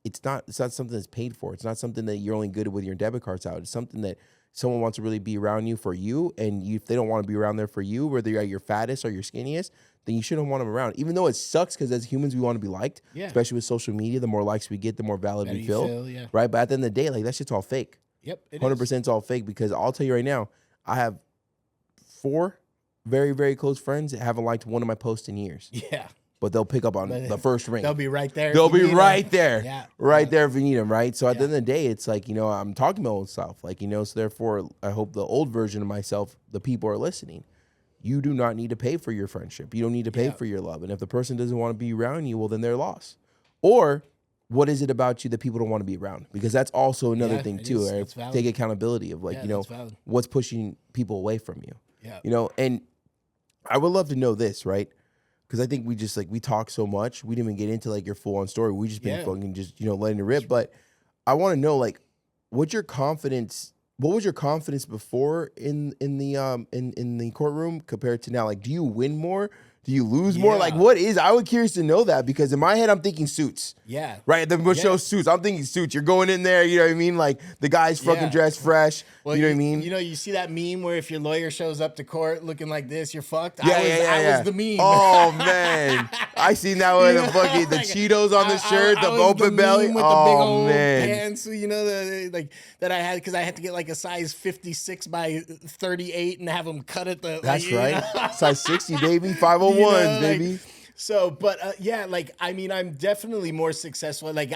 B: it's not something that's paid for. It's not something that you're only good with your debit cards out. It's something that someone wants to really be around you for you. And if they don't want to be around there for you, whether you're at your fattest or your skinniest, then you shouldn't want them around. Even though it sucks, because as humans, we want to be liked, especially with social media. The more likes we get, the more valid we feel. Right? But at the end of the day, like, that shit's all fake.
A: Yep, it
B: 100% is all fake, because I'll tell you right now, I have 4 very, very close friends that haven't liked one of my posts in years.
A: Yeah.
B: But they'll pick up on the first ring.
A: They'll be right there.
B: They'll be right there.
A: Yeah.
B: Right there if you need them, right? So at the end of the day, it's like, you know, I'm talking about old self. Like, you know, so therefore, I hope the old version of myself, the people are listening. You do not need to pay for your friendship. You don't need to pay for your love. And if the person doesn't want to be around you, well, then they're lost. Or what is it about you that people don't want to be around? Because that's also another thing too. Right? Take accountability of, like, you know, what's pushing people away from you.
A: Yeah.
B: You know, and I would love to know this, right? Because I think we just, like, we talk so much. We didn't even get into, like, your full-on story. We just been fucking just, you know, letting it rip. But I want to know, like, what was your confidence before in the courtroom compared to now? Like, do you win more? Do you lose more? Like, what is? I was curious to know that, because in my head, I'm thinking suits.
A: Yeah.
B: Right? The show Suits. I'm thinking suits. You're going in there, you know what I mean? Like, the guy's fucking dressed fresh. Well, you know what I mean?
A: You know, you see that meme where if your lawyer shows up to court looking like this, you're fucked?
B: I
A: was the meme.
B: Oh, man. I seen that with the fucking, the Cheetos on the shirt, the open belly.
A: With the big old pants, you know, that I had, because I had to get like a size 56 by 38 and have them cut at the.
B: That's right. Size 60, baby. 501s, baby.
A: So, but like, I mean, I'm definitely more successful. Like,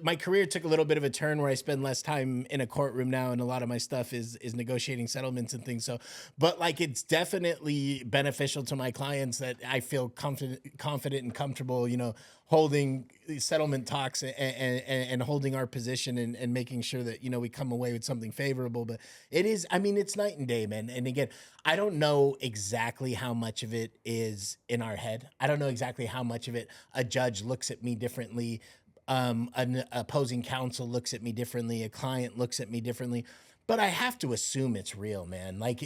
A: my career took a little bit of a turn where I spend less time in a courtroom now, and a lot of my stuff is negotiating settlements and things. So, but like, it's definitely beneficial to my clients that I feel confident and comfortable, you know, holding settlement talks and holding our position and making sure that, you know, we come away with something favorable. But it is, I mean, it's night and day, man. And again, I don't know exactly how much of it is in our head. I don't know exactly how much of it a judge looks at me differently. An opposing counsel looks at me differently. A client looks at me differently. But I have to assume it's real, man. Like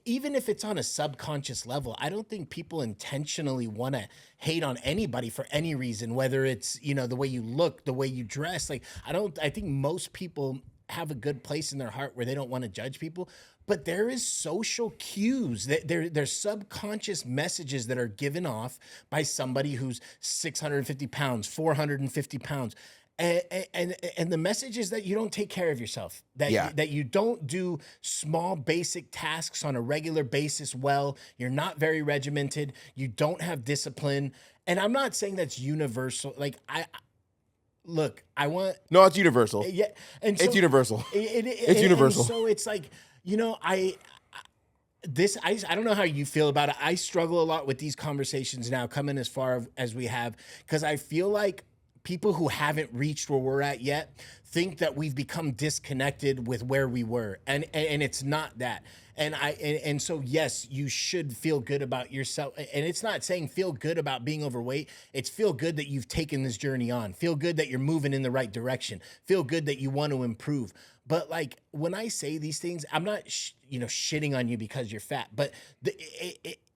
A: even if it's on a subconscious level, I don't think people intentionally want to hate on anybody for any reason, whether it's, you know, the way you look, the way you dress. Like, I think most people have a good place in their heart where they don't want to judge people, but there is social cues that there's subconscious messages that are given off by somebody who's 650 pounds, 450 pounds. And the message is that you don't take care of yourself, that you don't do small basic tasks on a regular basis well, you're not very regimented, you don't have discipline. And I'm not saying that's universal. Like,
B: No, it's universal.
A: Yeah. And so
B: it's universal.
A: It's
B: universal.
A: So it's like, you know, I don't know how you feel about it. I struggle a lot with these conversations now, coming as far as we have, because I feel like people who haven't reached where we're at yet think that we've become disconnected with where we were. And it's not that. And so, yes, you should feel good about yourself. And it's not saying feel good about being overweight. It's feel good that you've taken this journey on. Feel good that you're moving in the right direction. Feel good that you want to improve. But like, when I say these things, I'm not, shitting on you because you're fat, but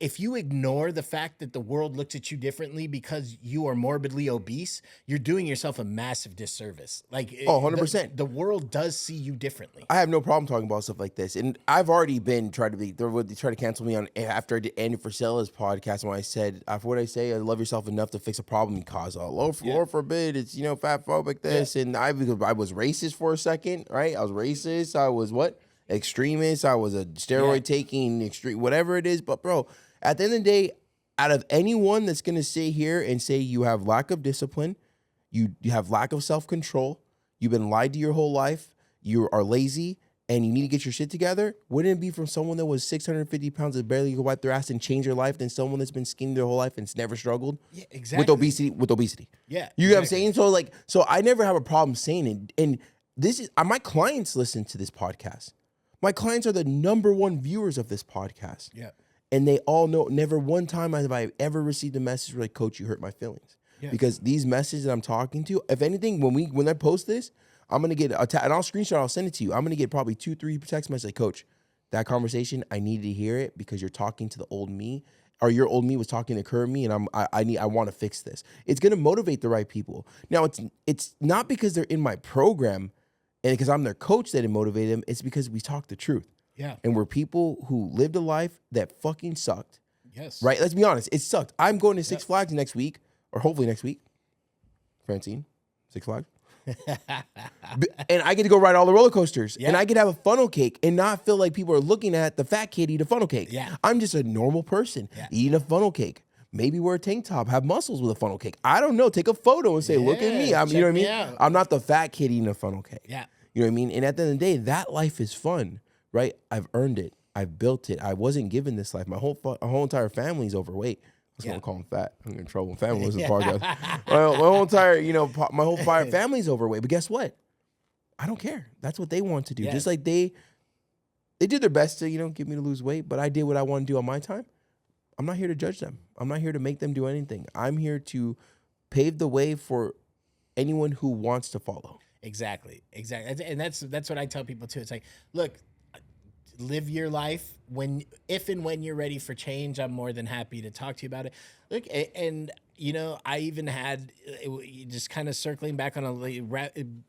A: if you ignore the fact that the world looks at you differently because you are morbidly obese, you're doing yourself a massive disservice. Like,
B: 100%.
A: The world does see you differently.
B: I have no problem talking about stuff like this. And I've already been tried to cancel me on after I did Andy Frisella's podcast when I said, after what I say, I love yourself enough to fix a problem you cause. Lord forbid, it's, fat phobic this. And I was racist for a second, right? I was racist. I was what? Extremist. I was a steroid taking extreme, whatever it is. But bro, at the end of the day, out of anyone that's going to sit here and say you have lack of discipline, you have lack of self-control, you've been lied to your whole life, you are lazy, and you need to get your shit together, wouldn't it be from someone that was 650 pounds that barely could wipe their ass and change their life than someone that's been skinny their whole life and never struggled?
A: Yeah, exactly.
B: With obesity.
A: Yeah.
B: You know what I'm saying? So I never have a problem saying it. And this is, my clients listen to this podcast. My clients are the number one viewers of this podcast.
A: Yeah.
B: And they all know, never one time have I ever received a message where like, Coach, you hurt my feelings. Yeah. Because these messages that I'm talking to, if anything, when I post this, I'm going to get and I'll screenshot, I'll send it to you. I'm going to get probably 2-3 text messages like, Coach, that conversation, I needed to hear it because you're talking to the old me, or your old me was talking to current me, and I want to fix this. It's going to motivate the right people. Now, it's not because they're in my program and because I'm their coach that it motivated them. It's because we talk the truth.
A: Yeah.
B: And we're people who lived a life that fucking sucked.
A: Yes.
B: Right? Let's be honest. It sucked. I'm going to Six Flags next week, or hopefully next week. Francine, Six Flags. And I get to go ride all the roller coasters. Yeah. And I get to have a funnel cake and not feel like people are looking at the fat kid eat a funnel cake.
A: Yeah.
B: I'm just a normal person eating a funnel cake. Maybe wear a tank top, have muscles with a funnel cake. I don't know. Take a photo and say, look at me. You know what I mean?
A: Out.
B: I'm not the fat kid eating a funnel cake.
A: Yeah.
B: You know what I mean? And at the end of the day, that life is fun, right? I've earned it. I've built it. I wasn't given this life. My whole entire family is overweight. I was going to call him fat. I'm in trouble. My family listens to the podcast. My whole entire, my whole family's overweight. But guess what? I don't care. That's what they want to do. Yeah. Just like they did their best to, get me to lose weight, but I did what I want to do on my time. I'm not here to judge them. I'm not here to make them do anything. I'm here to pave the way for anyone who wants to follow.
A: Exactly. And that's what I tell people too. It's like, look, live your life if and when you're ready for change. I'm more than happy to talk to you about it. Look, and I even had just kind of circling back on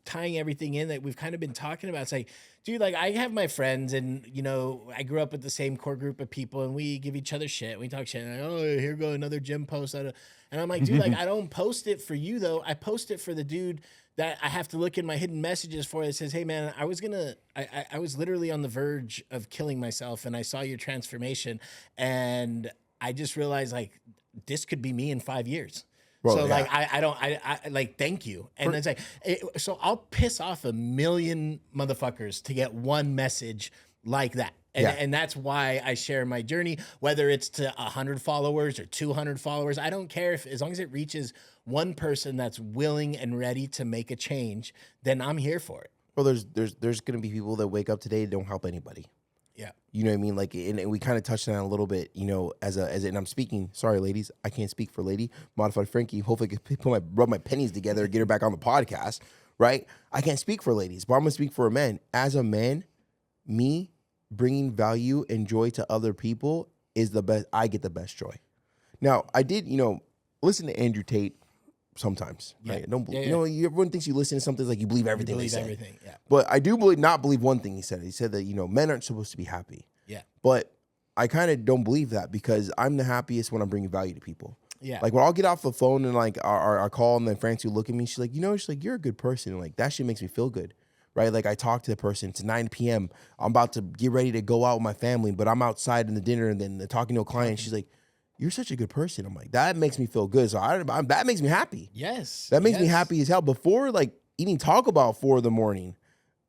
A: tying everything in that we've kind of been talking about. It's like, dude, like I have my friends and, I grew up with the same core group of people and we give each other shit. We talk shit and like, oh, here go another gym post. And I'm like, dude, like I don't post it for you though. I post it for the dude that I have to look in my hidden messages for that says, hey man, I was literally on the verge of killing myself and I saw your transformation and I just realized like this could be me in 5 years. Bro, so like, I like, thank you. And it's like, so I'll piss off 1 million motherfuckers to get one message like that. And that's why I share my journey, whether it's to 100 followers or 200 followers. I don't care as long as it reaches one person that's willing and ready to make a change, then I'm here for it.
B: Well, there's going to be people that wake up today and don't help anybody.
A: Yeah.
B: You know what I mean? Like, and we kind of touched on that a little bit, and I'm speaking, sorry, ladies, I can't speak for lady, Modified Frankie. Hopefully I can rub my pennies together, get her back on the podcast, right? I can't speak for ladies, but I'm going to speak for a man. As a man, me bringing value and joy to other people is the best. I get the best joy. Now, I did, listen to Andrew Tate sometimes, right? Everyone thinks you listen to something like you believe everything they say.
A: Everything, yeah.
B: But I do not believe one thing he said. He said that, men aren't supposed to be happy.
A: Yeah.
B: But I kind of don't believe that because I'm the happiest when I'm bringing value to people.
A: Yeah.
B: Like when I'll get off the phone and like our call and then Francie will look at me, she's like, you're a good person. And like that shit makes me feel good. Right? Like I talk to the person, it's 9 p.m. I'm about to get ready to go out with my family, but I'm outside in the dinner and then talking to a client. She's like, you're such a good person. I'm like, that makes me feel good. So that makes me happy.
A: Yes.
B: That makes me happy as hell. Before like eating Taco Bell 4 a.m. and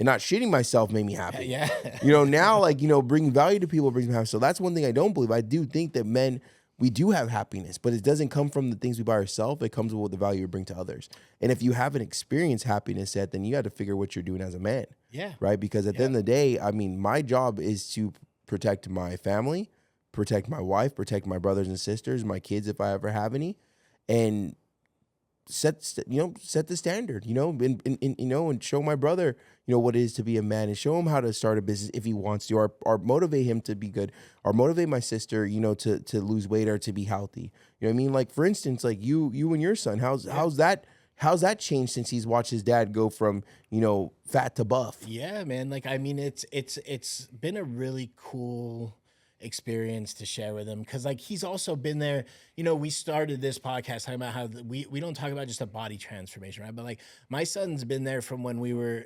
B: not shitting myself made me happy.
A: Yeah.
B: Now like, bringing value to people brings me happy. So that's one thing I don't believe. I do think that men, we do have happiness, but it doesn't come from the things we buy ourselves. It comes with the value you bring to others. And if you haven't experienced happiness yet, then you got to figure what you're doing as a man.
A: Yeah.
B: Right? Because at the end of the day, I mean, my job is to protect my family, protect my wife, protect my brothers and sisters, my kids if I ever have any. And set the standard, and show my brother, what it is to be a man, and show him how to start a business if he wants to, or motivate him to be good, or motivate my sister, to lose weight or to be healthy. You know what I mean? Like, for instance, like you and your son, how's that changed since he's watched his dad go from, fat to buff?
A: Yeah, man. Like, I mean, it's been a really cool experience to share with him, because like he's also been there. We started this podcast talking about how we don't talk about just a body transformation, right? But like my son's been there from when we were,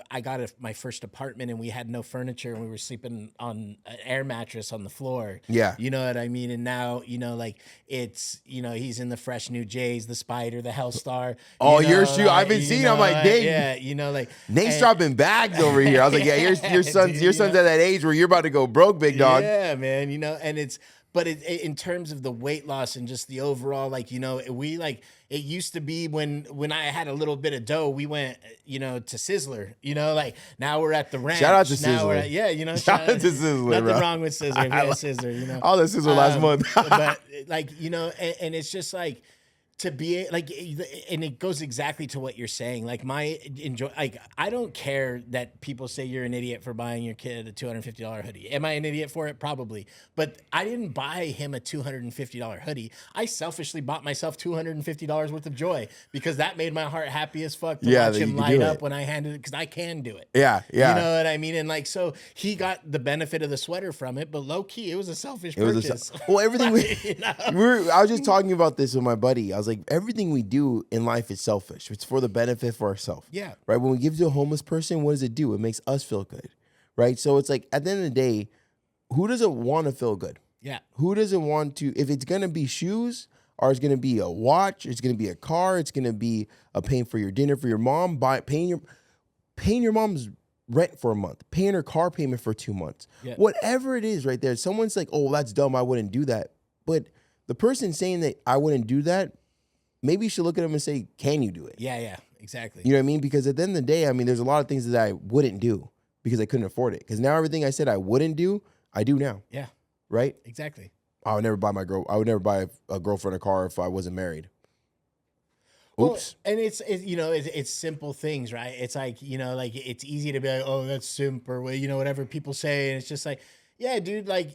A: I got my first apartment and we had no furniture and we were sleeping on an air mattress on the floor.
B: Yeah.
A: You know what I mean? And now, like it's, he's in the fresh new J's, the Spider, the Hellstar.
B: Oh, your shoe. I've been seeing. I'm like, dang.
A: Yeah, like
B: Nate's dropping bags over here. I was like, yeah, your son's at that age where you're about to go broke, big dog.
A: Yeah, man. And but in terms of the weight loss and just the overall, like, we like, it used to be when I had a little bit of dough, we went, to Sizzler, like now we're at the ranch.
B: Shout out to
A: now
B: Sizzler. Shout out to Sizzler,
A: nothing
B: bro.
A: wrong with Sizzler. Yeah, Sizzler,
B: All the Sizzler last month.
A: But like, and it's just like, to be like, and it goes exactly to what you're saying. Like I don't care that people say you're an idiot for buying your kid a $250 hoodie. Am I an idiot for it? Probably. But I didn't buy him a $250 hoodie. I selfishly bought myself $250 worth of joy, because that made my heart happy as fuck to watch him light up when I handed it, because I can do it.
B: Yeah.
A: You know what I mean? And like, so he got the benefit of the sweater from it, but low key, it was a selfish purchase.
B: Everything I was just talking about this with my buddy. I was like, everything we do in life is selfish. It's for the benefit for ourselves.
A: Yeah.
B: Right? When we give to a homeless person, what does it do? It makes us feel good. Right? So it's like, at the end of the day, who doesn't want to feel good?
A: Yeah.
B: Who doesn't want to, if it's going to be shoes, or it's going to be a watch, it's going to be a car, it's going to be a paying for your dinner for your mom, paying your mom's rent for a month, paying her car payment for 2 months. Yeah. Whatever it is right there, someone's like, oh, that's dumb, I wouldn't do that. But the person saying that I wouldn't do that, maybe you should look at them and say, can you do it?
A: Yeah, exactly.
B: You know what I mean? Because at the end of the day, I mean, there's a lot of things that I wouldn't do because I couldn't afford it. Because now everything I said I wouldn't do, I do now.
A: Yeah.
B: Right?
A: Exactly.
B: I would never buy a girlfriend a car if I wasn't married. Oops.
A: Well, and it's simple things, right? It's like, like it's easy to be like, oh, that's simp, or whatever people say. And it's just like, yeah, dude, like,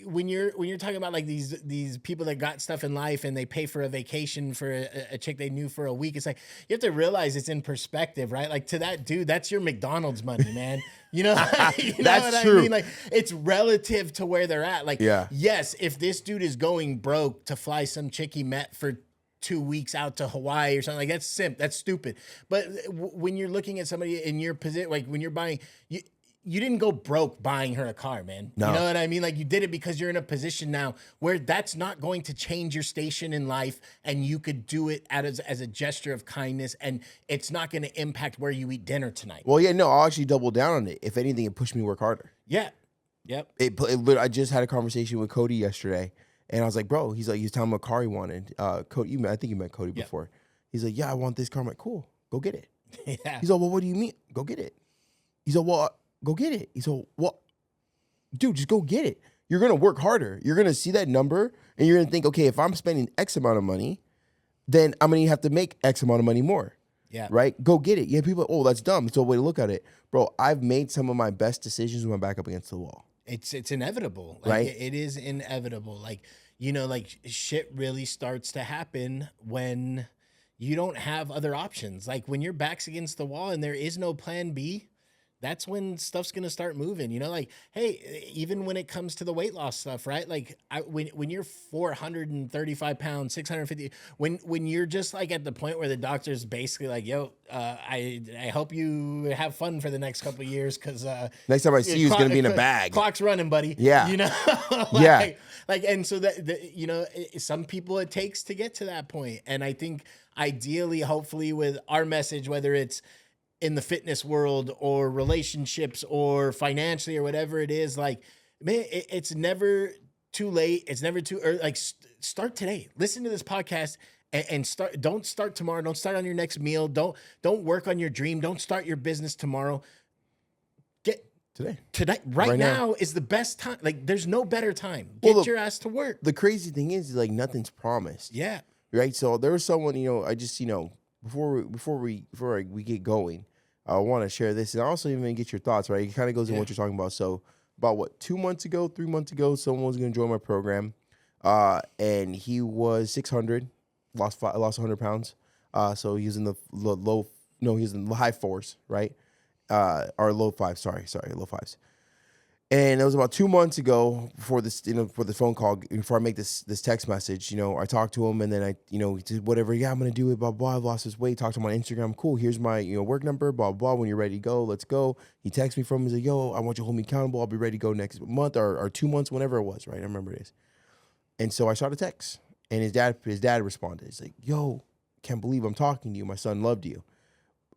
A: when you're talking about like these people that got stuff in life and they pay for a vacation for a chick they knew for a week, it's like, you have to realize it's in perspective, right? Like, to that dude, that's your McDonald's money, man. That's
B: what true.
A: I mean? Like, it's relative to where they're at. Like,
B: yeah.
A: Yes, if this dude is going broke to fly some chick he met for 2 weeks out to Hawaii or something, like, that's simp, that's stupid. But when you're looking at somebody in your position, like when you're buying, you didn't go broke buying her a car, man. No. You know what I mean? Like, you did it because you're in a position now where that's not going to change your station in life, and you could do it as a gesture of kindness, and it's not going to impact where you eat dinner tonight.
B: Well, yeah, no, I'll actually double down on it. If anything, it pushed me to work harder.
A: Yeah. Yep.
B: I just had a conversation with Cody yesterday, and I was like, bro, he's telling me what car he wanted. Cody, I think you met Cody before. He's like, yeah, I want this car. I'm like, cool, go get it. Yeah. He's like, well, what do you mean? Go get it. He's like, well, go get it. He's like, what? Dude, just go get it. You're going to work harder. You're going to see that number, and you're going to think, okay, if I'm spending X amount of money, then I'm going to have to make X amount of money more.
A: Yeah.
B: Right? Go get it. Yeah, people, oh, that's dumb. It's a way to look at it. Bro, I've made some of my best decisions with my back up against the wall.
A: It's inevitable. Like,
B: right?
A: It is inevitable. Like, like shit really starts to happen when you don't have other options. Like, when your back's against the wall and there is no plan B, that's when stuff's going to start moving, like, hey, even when it comes to the weight loss stuff, right? Like, when you're 435 pounds, 650, when you're just like at the point where the doctor's basically like, yo, I hope you have fun for the next couple of years, because
B: next time I see you, it's going to be in a bag.
A: Clock's running, buddy.
B: Yeah.
A: Like, and so that, some people it takes to get to that point. And I think ideally, hopefully, with our message, whether it's in the fitness world or relationships or financially or whatever it is, like, man, it's never too late. It's never too early. Like, start today. Listen to this podcast and start. Don't start tomorrow. Don't start on your next meal. Don't work on your dream. Don't start your business tomorrow. Get today. Right now is the best time. Like, there's no better time. Get your ass to work.
B: The crazy thing is like, nothing's promised.
A: Yeah.
B: right? So there was someone, I just, before we get going, I want to share this and also even get your thoughts, right? It kind of goes in what you're talking about. So about 3 months ago, someone was going to join my program, and he was 600, lost 100 pounds. So he was in the he was in the high fours, right? Or low fives, sorry, low fives. And it was about 2 months ago before this, for the phone call, before I make this text message, I talked to him and then I, he did whatever. Yeah, I'm going to do it, blah, blah. I've lost his weight. Talked to him on Instagram. Cool. Here's my, work number, blah, blah. When you're ready to go, let's go. He texted me from him. He's like, yo, I want you to hold me accountable. I'll be ready to go next month or 2 months, whenever it was, right? I remember this. And so I shot a text and his dad responded. He's like, yo, can't believe I'm talking to you. My son loved you.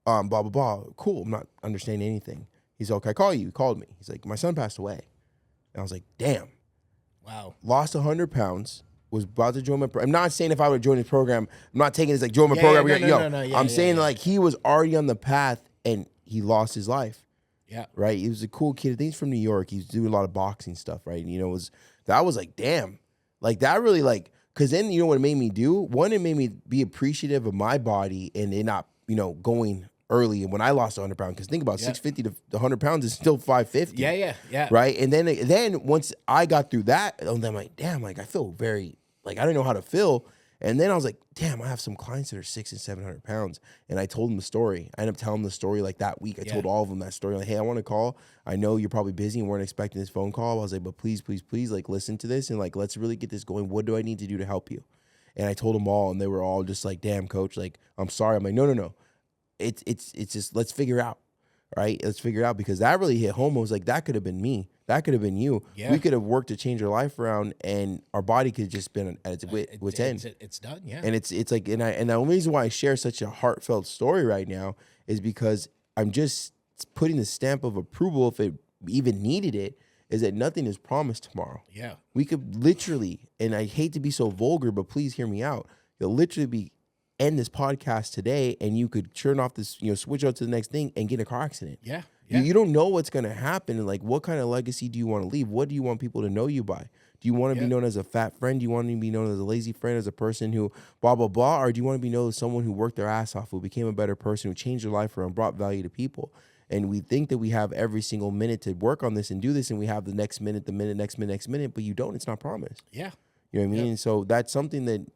B: Blah, blah, blah. Cool. I'm not understanding anything. He's like, I call you. He called me. He's like, my son passed away. And I was like, damn.
A: Wow.
B: Lost 100 pounds. Was about to join my program. I'm not saying if I would join his program. I'm not taking it as like join my program. I'm saying like he was already on the path and he lost his life.
A: Yeah.
B: Right. He was a cool kid. I think he's from New York. He's doing a lot of boxing stuff. Right. And, that was like, damn. Like that really because then what it made me do? One, it made me be appreciative of my body and it not, going early and when I lost 100 pounds, because think about 650 to 100 pounds is still 550.
A: Yeah.
B: Right. And then once I got through that, then I'm like, damn, like I feel very, like I don't know how to feel. And then I was like, damn, I have some clients that are 600 and 700 pounds. And I told them the story. I ended up telling them the story like that week. I told all of them that story. Like, hey, I want to call. I know you're probably busy and weren't expecting this phone call. I was like, but please, like listen to this and like, let's really get this going. What do I need to do to help you? And I told them all and they were all just like, damn, coach, like, I'm sorry. I'm like, no. It's just, let's figure out, right? Let's figure it out because that really hit home. I was like, that could have been me. That could have been you. Yeah. We could have worked to change our life around and our body could have just been at its wit's end.
A: It's done, yeah.
B: And it's like, and the only reason why I share such a heartfelt story right now is because I'm just putting the stamp of approval, if it even needed it, is that nothing is promised tomorrow.
A: Yeah.
B: We could literally, and I hate to be so vulgar, but please hear me out. You'll literally end this podcast today and you could turn off this, switch out to the next thing and get in a car accident.
A: Yeah.
B: You don't know what's going to happen. And like, what kind of legacy do you want to leave? What do you want people to know you by? Do you want to be known as a fat friend? Do you want to be known as a lazy friend, as a person who blah, blah, blah? Or do you want to be known as someone who worked their ass off, who became a better person, who changed their life around, brought value to people? And we think that we have every single minute to work on this and do this. And we have the next minute, next minute, but you don't. It's not promised.
A: Yeah.
B: You know what I mean? And so that's something that,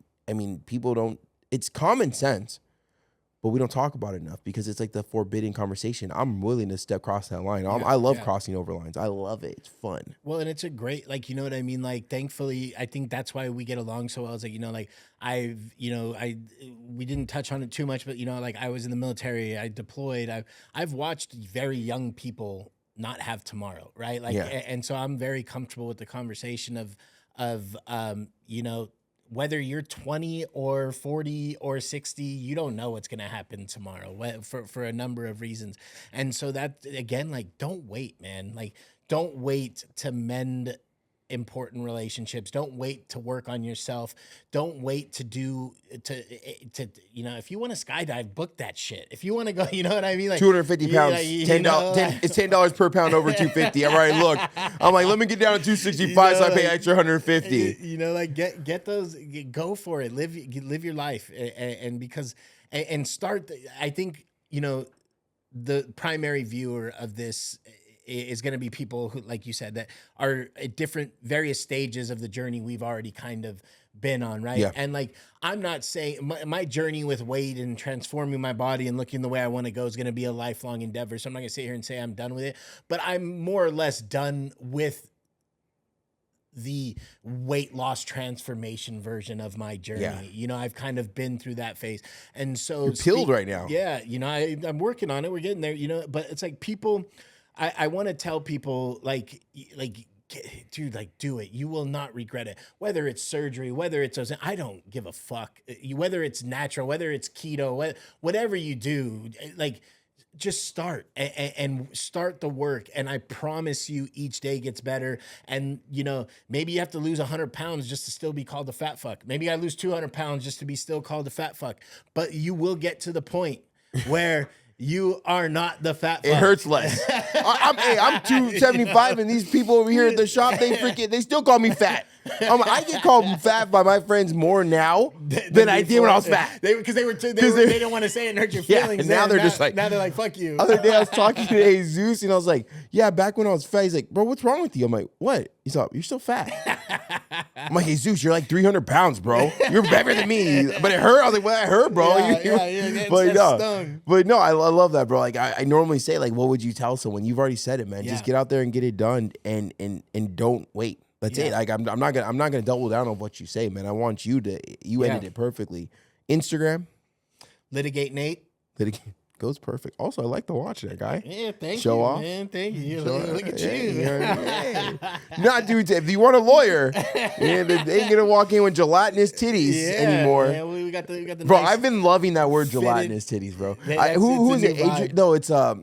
B: people don't, it's common sense, but we don't talk about it enough because it's like the forbidden conversation. I'm willing to step across that line. I love crossing over lines. I love it. It's fun.
A: Well, and it's a great, you know what I mean? Like, thankfully, I think that's why we get along so well. It's like, we didn't touch on it too much, but, I was in the military, I deployed. I've watched very young people not have tomorrow, right? And so I'm very comfortable with the conversation of whether you're 20 or 40 or 60, you don't know what's going to happen tomorrow for a number of reasons. And so that, again, don't wait, man. Don't wait to mend important relationships. Don't wait to work on yourself. Don't wait to if you want to skydive, book that shit. If you want to go, you know what I mean?
B: 250 pounds, $10, it's $10 per pound over 250. All right, look, I'm like, let me get down to 265 so I pay extra 150.
A: Get those, go for it. Live your life. And start, I think, the primary viewer of this is going to be people who, like you said, that are at various stages of the journey we've already kind of been on, right? Yeah. And I'm not saying my journey with weight and transforming my body and looking the way I want to go is going to be a lifelong endeavor. So I'm not going to sit here and say I'm done with it, but I'm more or less done with the weight loss transformation version of my journey. Yeah. I've kind of been through that phase. And so
B: you're peeled right now.
A: Yeah. I'm working on it. We're getting there, but it's like people, I want to tell people dude, do it. You will not regret it. Whether it's surgery, whether it's, I don't give a fuck. Whether it's natural, whether it's keto, whatever you do, just start and start the work. And I promise you each day gets better. And, maybe you have to lose 100 pounds just to still be called a fat fuck. Maybe I lose 200 pounds just to be still called a fat fuck. But you will get to the point where you are not the fat fuck.
B: It hurts less. I'm 275 and these people over here at the shop, they still call me fat. I get called fat by my friends more now than I did when I was fat.
A: Because they didn't want to say it and hurt your
B: Yeah,
A: feelings.
B: and now they're just like,
A: now they're like, fuck you.
B: Other day I was talking to Jesus and I was like, yeah, back when I was fat, he's like, bro, what's wrong with you? I'm like, what? He's like, you're still fat. I'm like, Jesus, you're like 300 pounds, bro. You're better than me. But it hurt. I was like, well, it hurt, bro. But no, I love that, bro. Like I normally say, like, what would you tell someone? You've already said it, man. Just get out there and get it done and don't wait. That's it. Like I'm not gonna double down on what you say, man. I want you ended it perfectly. Instagram,
A: Litigate Nate.
B: Goes perfect. Also, I like to watch that guy.
A: Yeah, thank
B: Show
A: you,
B: off.
A: man. Thank you. Look at you.
B: Not dude. If you want a lawyer, they ain't gonna walk in with gelatinous titties anymore.
A: Yeah, we got the
B: bro.
A: nice
B: I've been loving that word, gelatinous titties, bro. Who is it? Adrian? No, it's I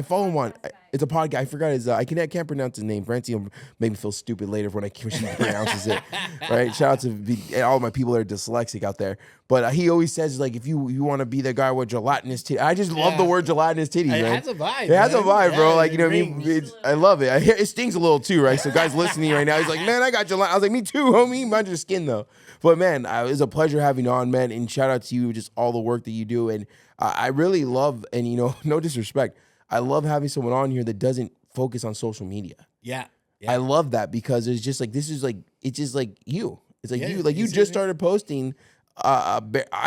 B: follow him on. It's a podcast. I forgot his. I can't pronounce his name. Francie will make me feel stupid later when she pronounces it. Right? Shout out to all my people that are dyslexic out there. But he always says, like, if you want to be the guy with gelatinous titties. I just love the word gelatinous titties, man.
A: It has a vibe.
B: It has a vibe, bro. Like, you know what I mean? I love it. It stings a little too, right? So guys listening right now, he's like, man, I got gelatinous. I was like, me too, homie. Mind your skin though. But man, it was a pleasure having you on, man. And shout out to you, just all the work that you do. And I really love, and you know, no disrespect, I love having someone on here that doesn't focus on social media.
A: Yeah.
B: I love that because it's just like, this is like, it's just like you. It's like you, like you just started posting. I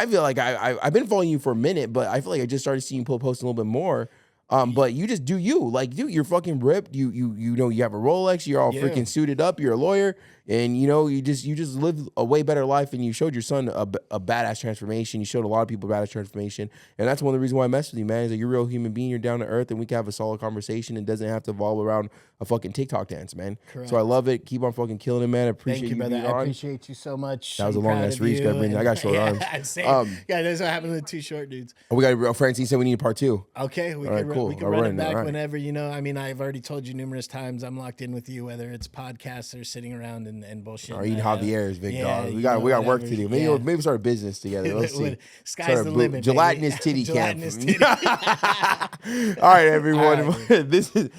B: feel like I've been following you for a minute, but I feel like I just started seeing you post a little bit more. But you just do you. Like, dude, you're fucking ripped. You know, you have a Rolex. You're all freaking suited up. You're a lawyer, and you know, you just live a way better life. And you showed your son a badass transformation. You showed a lot of people badass transformation, and that's one of the reasons why I mess with you, man. Is that you're a real human being. You're down to earth, and we can have a solid conversation. And doesn't have to evolve around a fucking TikTok dance, man.
A: Correct.
B: So I love it. Keep on fucking killing it, man. I appreciate
A: Thank you, brother.
B: being
A: I
B: on.
A: appreciate you so much.
B: That was a long ass reach, I got short arms.
A: Yeah, that's what happened with two short dudes.
B: We got Francine said we need a part 2.
A: Okay, we can run it back whenever, you know. I mean, I've already told you numerous times I'm locked in with you, whether it's podcasts or sitting around and bullshit.
B: Or eating Javier's, big dog. We got work to do. Maybe start a business together. Let's see.
A: Sky's the limit.
B: Gelatinous titty camp.
A: Titty.
B: All right, everyone. All right. This is.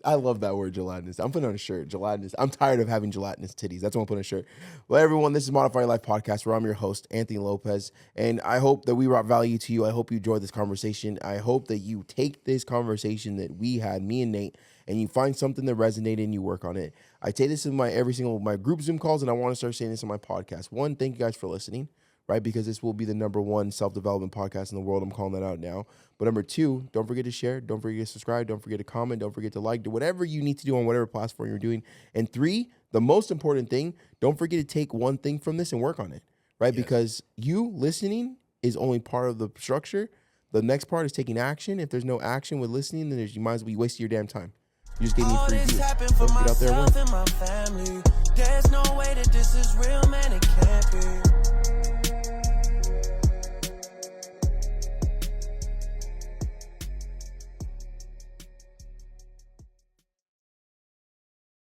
B: I love that word, gelatinous. I'm putting on a shirt, gelatinous. I'm tired of having gelatinous titties. That's what I'm putting on a shirt. Well, everyone, this is Modify Your Life Podcast, where I'm your host, Anthony Lopez, and I hope that we brought value to you. I hope you enjoyed this conversation. I hope that you take this conversation that we had, me and Nate, and you find something that resonated and you work on it. I say this in every single my group Zoom calls, and I want to start saying this on my podcast. One, thank you guys for listening, right? Because this will be the #1 self-development podcast in the world. I'm calling that out now. But number 2, don't forget to share. Don't forget to subscribe. Don't forget to comment. Don't forget to like. Do whatever you need to do on whatever platform you're doing. And 3, the most important thing, don't forget to take one thing from this and work on it, right? Yes. Because you listening is only part of the structure. The next part is taking action. If there's no action with listening, then you might as well be wasting your damn time. You just gave me a free view. So get out there and win.
C: There's no way that this is real, man. It can't be.